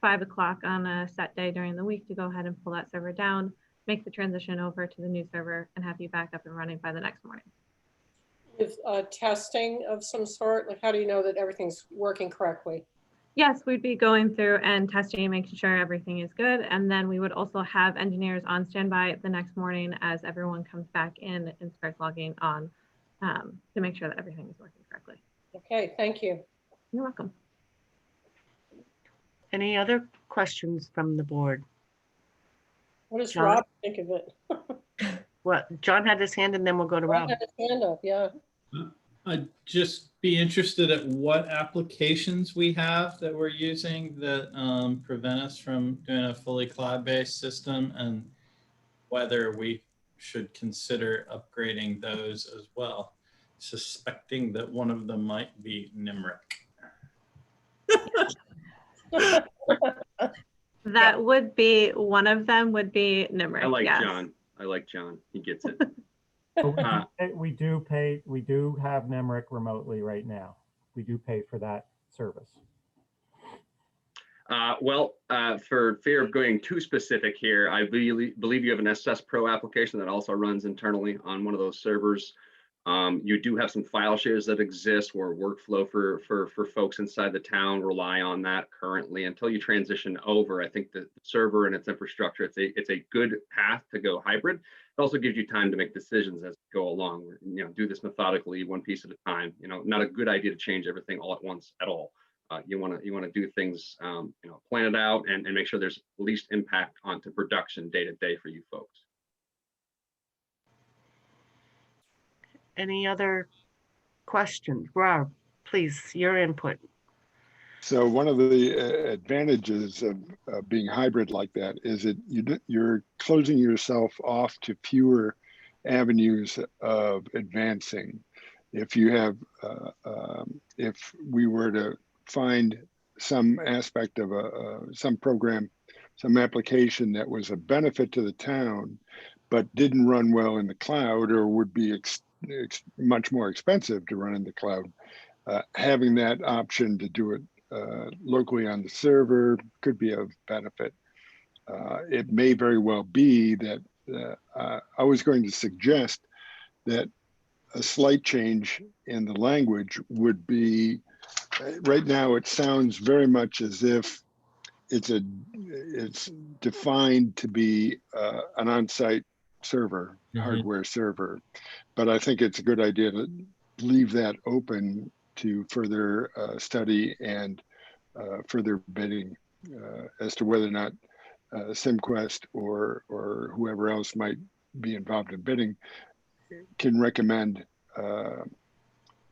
5 o'clock on a set day during the week to go ahead and pull that server down, make the transition over to the new server, and have you back up and running by the next morning. With testing of some sort, like how do you know that everything's working correctly? Yes, we'd be going through and testing and making sure everything is good. And then we would also have engineers on standby the next morning as everyone comes back in and starts logging on to make sure that everything is working correctly. Okay, thank you. You're welcome. Any other questions from the board? What does John? Rob think of it? Well, John had his hand and then we'll go to Rob. Rob had his hand up, yeah. I'd just be interested at what applications we have that we're using that prevent us from doing a fully cloud-based system, and whether we should consider upgrading those as well. suspecting that one of them might be Nimric. That would be, one of them would be Nimric. I like yes. John. I like John. He gets it. But we do have NEMRIC remotely right now. We do pay for that service. For fear of going too specific here, I believe you have an SS Pro application that also runs internally on one of those servers. You do have some file shares that exist where workflow for folks inside the town rely on that currently. Until you transition over, I think the server and its infrastructure, it's a good path to go hybrid. It also gives you time to make decisions as you go along. Do this methodically, one piece at a time. Not a good idea to change everything all at once at all. You want to do things, plan it out and make sure there's least impact onto production day to day for you folks. Any other questions? Rob, please, your input. So one of the advantages of being hybrid like that is that you're closing yourself off to fewer avenues of advancing. If you have, if we were to find some aspect of some program, some application that was a benefit to the town, but didn't run well in the cloud or would be much more expensive to run in the cloud, having that option to do it locally on the server could be of benefit. It may very well be that I was going to suggest that a slight change in the language would be, right now it sounds very much as if it's defined to be an on-site server, hardware server. But I think it's a good idea to leave that open to further study and further bidding as to whether or not SimQuest or whoever else might be involved in bidding can recommend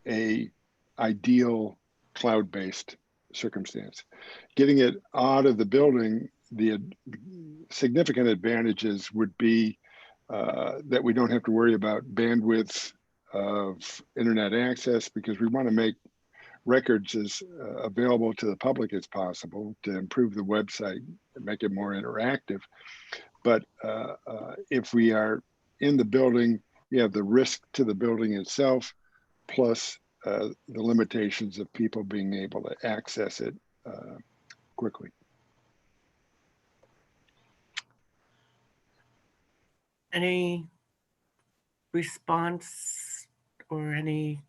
a ideal cloud-based circumstance. Getting it out of the building, the significant advantages would be that we don't have to worry about bandwidth of internet access, because we want to make records as available to the public as possible to improve the website and make it more interactive. But if we are in the building, you have the risk to the building itself, plus the limitations of people being able to access it quickly. Any response or any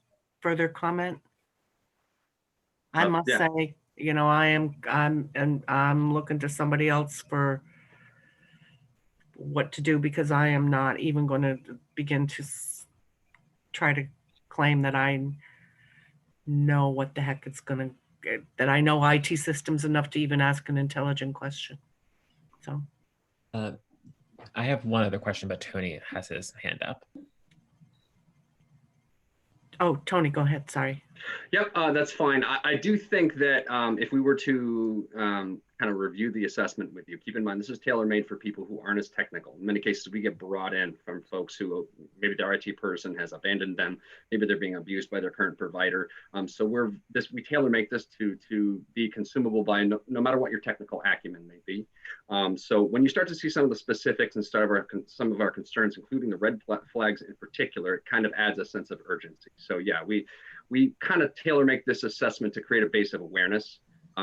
further comment? I must say, I'm looking to somebody else for what to do, because I am not even going to begin to try to claim that I know what the heck it's going to, that I know IT systems enough to even ask an intelligent question. So. I have one other question, but Tony has his hand up. Oh, Tony, go ahead. Sorry. Yep, that's fine. I do think that if we were to kind of review the assessment with you, keep in mind this is tailor-made for people who aren't as technical. In many cases, we get brought in from folks who maybe their IT person has abandoned them, maybe they're being abused by their current provider. So we tailor-make this to be consumable by no matter what your technical acumen may be. So when you start to see some of the specifics and some of our concerns, including the red flags in particular, it kind of adds a sense of urgency. So yeah, we kind of tailor-make this assessment to create a base of awareness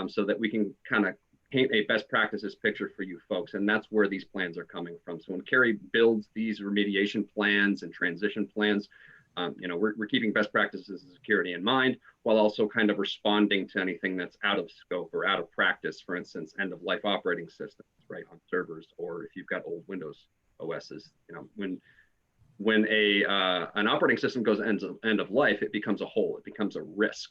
so that we can kind of paint a best practices picture for you folks. And that's where these plans are coming from. So when Carrie builds these remediation plans and transition plans, we're keeping best practices and security in mind, while also kind of responding to anything that's out of scope or out of practice. For instance, end of life operating systems, right, on servers, or if you've got old Windows OSs, when an operating system goes end of life, it becomes a hole, it becomes a risk.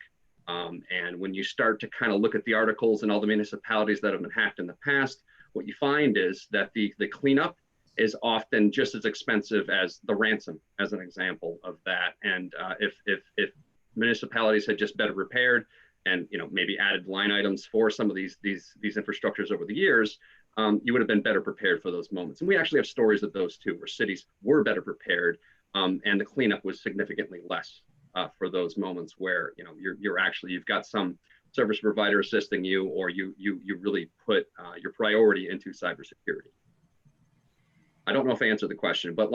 And when you start to kind of look at the articles and all the municipalities that have been hacked in the past, what you find is that the cleanup is often just as expensive as the ransom, as an example of that. And if municipalities had just better repaired and maybe added line items for some of these infrastructures over the years, you would have been better prepared for those moments. And we actually have stories of those too, where cities were better prepared and the cleanup was significantly less for those moments where, you know, you've got some service provider assisting you, or you really put your priority into cybersecurity. I don't know if I answered the question, but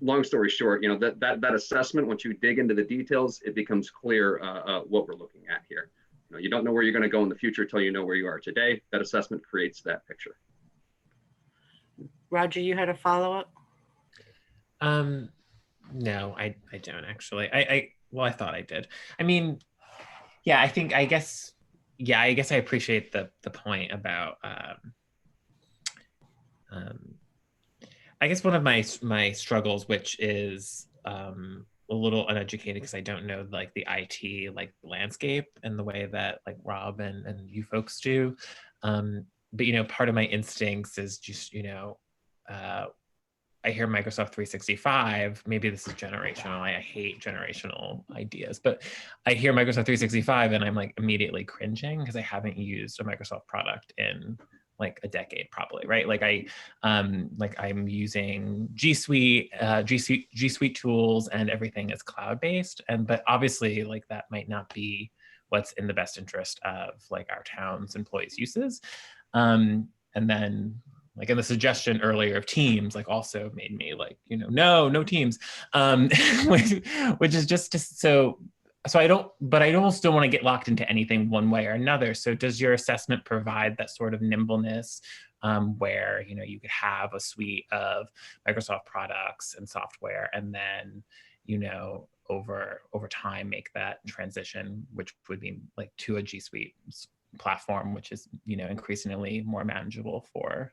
long story short, you know, that assessment, once you dig into the details, it becomes clear what we're looking at here. You know, you don't know where you're going to go in the future until you know where you are today. That assessment creates that picture. Roger, you had a follow-up? No, I don't actually. Well, I thought I did. I mean, yeah, I guess I appreciate the point about I guess one of my struggles, which is a little uneducated because I don't know like the IT like landscape and the way that like Rob and you folks do. But you know, part of my instincts is just, you know, I hear Microsoft 365, maybe this is generational. I hate generational ideas, but I hear Microsoft 365 and I'm like immediately cringing because I haven't used a Microsoft product in like a decade probably, right? Like I'm using G Suite tools and everything is cloud-based. But obviously like that might not be what's in the best interest of like our town's employees' uses. And then like in the suggestion earlier of Teams, like also made me like, you know, no Teams, which is just so I don't, but I almost don't want to get locked into anything one way or another. So does your assessment provide that sort of nimbleness where, you know, you could have a suite of Microsoft products and software and then, you know, over time make that transition, which would be like to a G Suite platform, which is, you know, increasingly more manageable for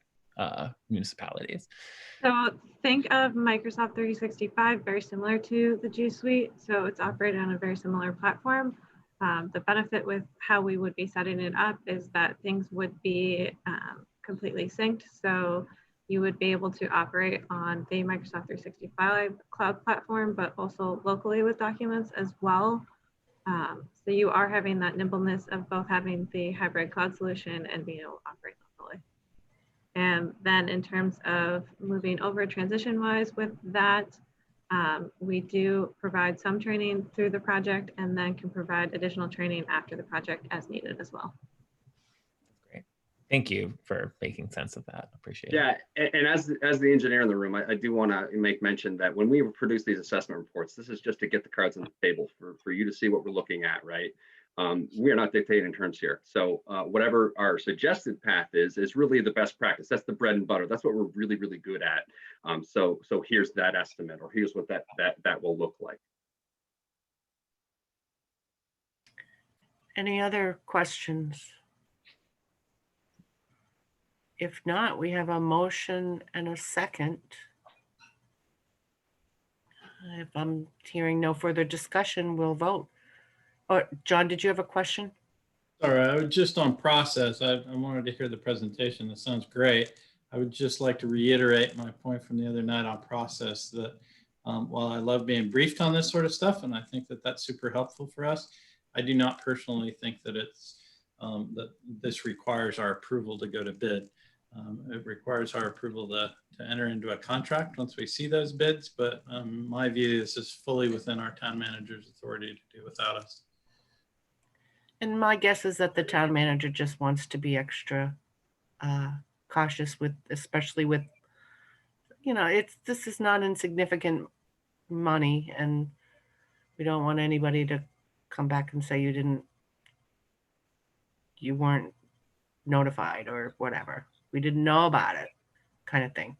municipalities? So think of Microsoft 365 very similar to the G Suite. So it's operated on a very similar platform. The benefit with how we would be setting it up is that things would be completely synced. So you would be able to operate on the Microsoft 365 cloud platform, but also locally with documents as well. So you are having that nimbleness of both having the hybrid cloud solution and being able to operate locally. And then in terms of moving over transition-wise with that, we do provide some training through the project and then can provide additional training after the project as needed as well. Great. Thank you for making sense of that. Appreciate it. Yeah, and as the engineer in the room, I do want to make mention that when we produce these assessment reports, this is just to get the cards on the table for you to see what we're looking at, right? We are not dictating terms here. So whatever our suggested path is really the best practice. That's the bread and butter. That's what we're really, really good at. So here's that estimate, or here's what that will look like. Any other questions? If not, we have a motion and a second. If I'm hearing no further discussion, we'll vote. Or John, did you have a question? Sorry, I was just on process. I wanted to hear the presentation. That sounds great. I would just like to reiterate my point from the other night on process that while I love being briefed on this sort of stuff, and I think that that's super helpful for us, I do not personally think that it's that this requires our approval to go to bid. It requires our approval to enter into a contract once we see those bids, but my view, this is fully within our town manager's authority to do without us. And my guess is that the town manager just wants to be extra cautious with, especially with, you know, this is not insignificant money, and we don't want anybody to come back and say you weren't notified or whatever. We didn't know about it, kind of thing.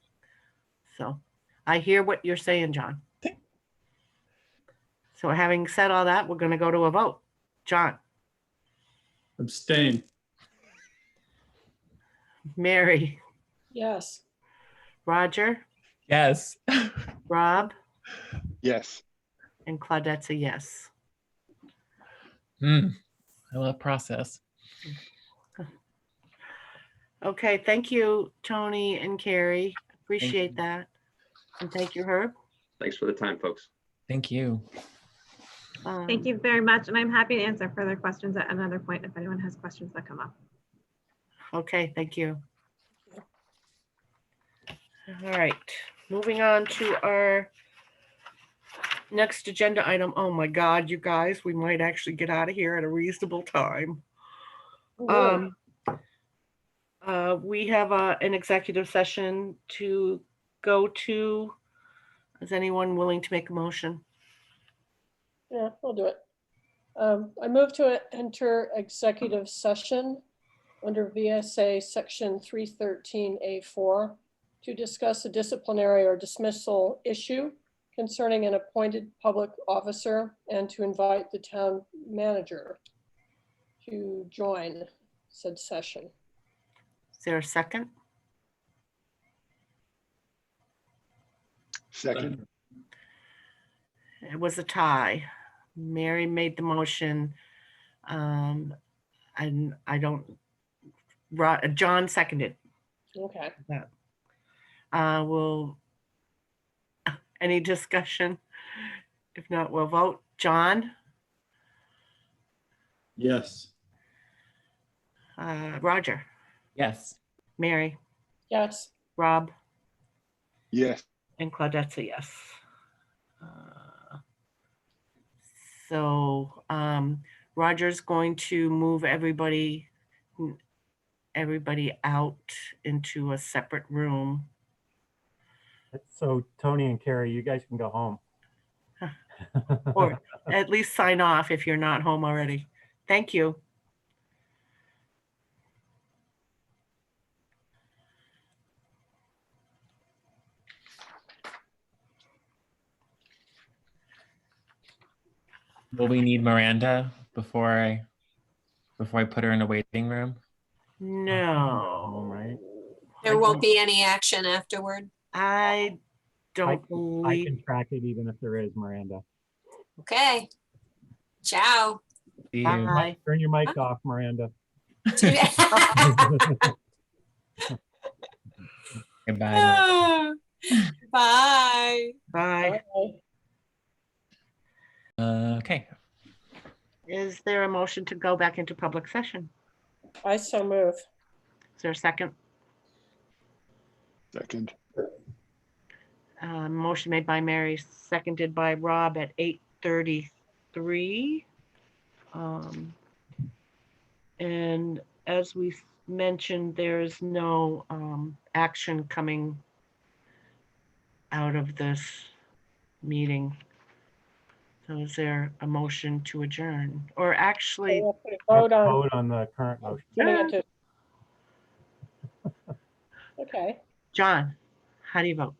So I hear what you're saying, John. So having said all that, we're going to go to a vote. John. Abstain. Mary. Yes. Roger. Yes. Rob. Yes. And Claudette's a yes. I love process. Okay, thank you, Tony and Carrie. Appreciate that. And thank you, Herb. Thanks for the time, folks. Thank you. Thank you very much. And I'm happy to answer further questions at another point if anyone has questions that come up. Okay, thank you. All right, moving on to our Next agenda item. Oh my God, you guys, we might actually get out of here at a reasonable time. Really? We have an executive session to go to. Is anyone willing to make a motion? Yeah, I'll do it. I move to enter executive session under VSA section 313A4 to discuss a disciplinary or dismissal issue concerning an appointed public officer and to invite the town manager to join said session. Is there a second? Second. It was a tie. Mary made the motion. And I don't, John seconded. Okay. Will, any discussion? If not, we'll vote. John, Yes. Roger, Yes. Mary, Yes. Rob, Yes. and Claudette's a yes. So Roger's going to move everybody out into a separate room. So Tony and Carrie, you guys can go home. Or at least sign off if you're not home already. Thank you. Will we need Miranda before I put her in a waiting room? No. Right. There won't be any action afterward. I don't I believe. can track it even if there is, Miranda. Okay. Ciao. See you. Bye. Turn your mic off, Miranda. Goodbye. Bye. Bye. Okay. Is there a motion to go back into public session? I so move. Is there a second? Second. Motion made by Mary, seconded by Rob at 8:33. And as we mentioned, there's no action coming out of this meeting. So is there a motion to adjourn? Or actually, We'll put a vote on. Vote on the current motion. Putting it to- Okay. John, how do you vote?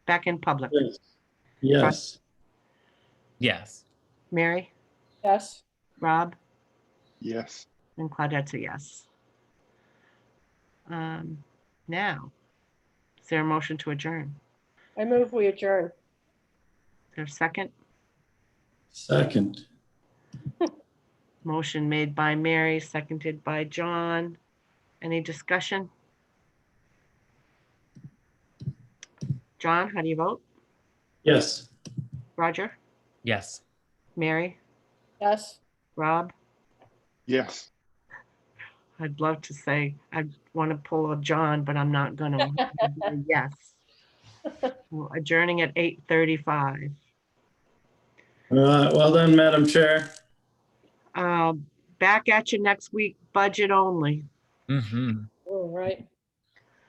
Back in public. Yes. Yes. Yes. Mary, Yes. Rob, Yes. and Claudette's a yes. Now, is there a motion to adjourn? I move we adjourn. Is there a second? Second. Motion made by Mary, seconded by John. Any discussion? John, how do you vote? Yes. Roger, Yes. Mary, Yes. Rob? Yes. I'd love to say, I want to pull a John, but I'm not gonna. Yes. Well, adjourning at 8:35. Well done, Madam Chair. Back at you next week, budget only. Mm-hmm. All right.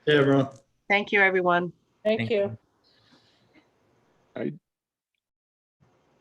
Hey, everyone. Thank you, everyone. Thank you. I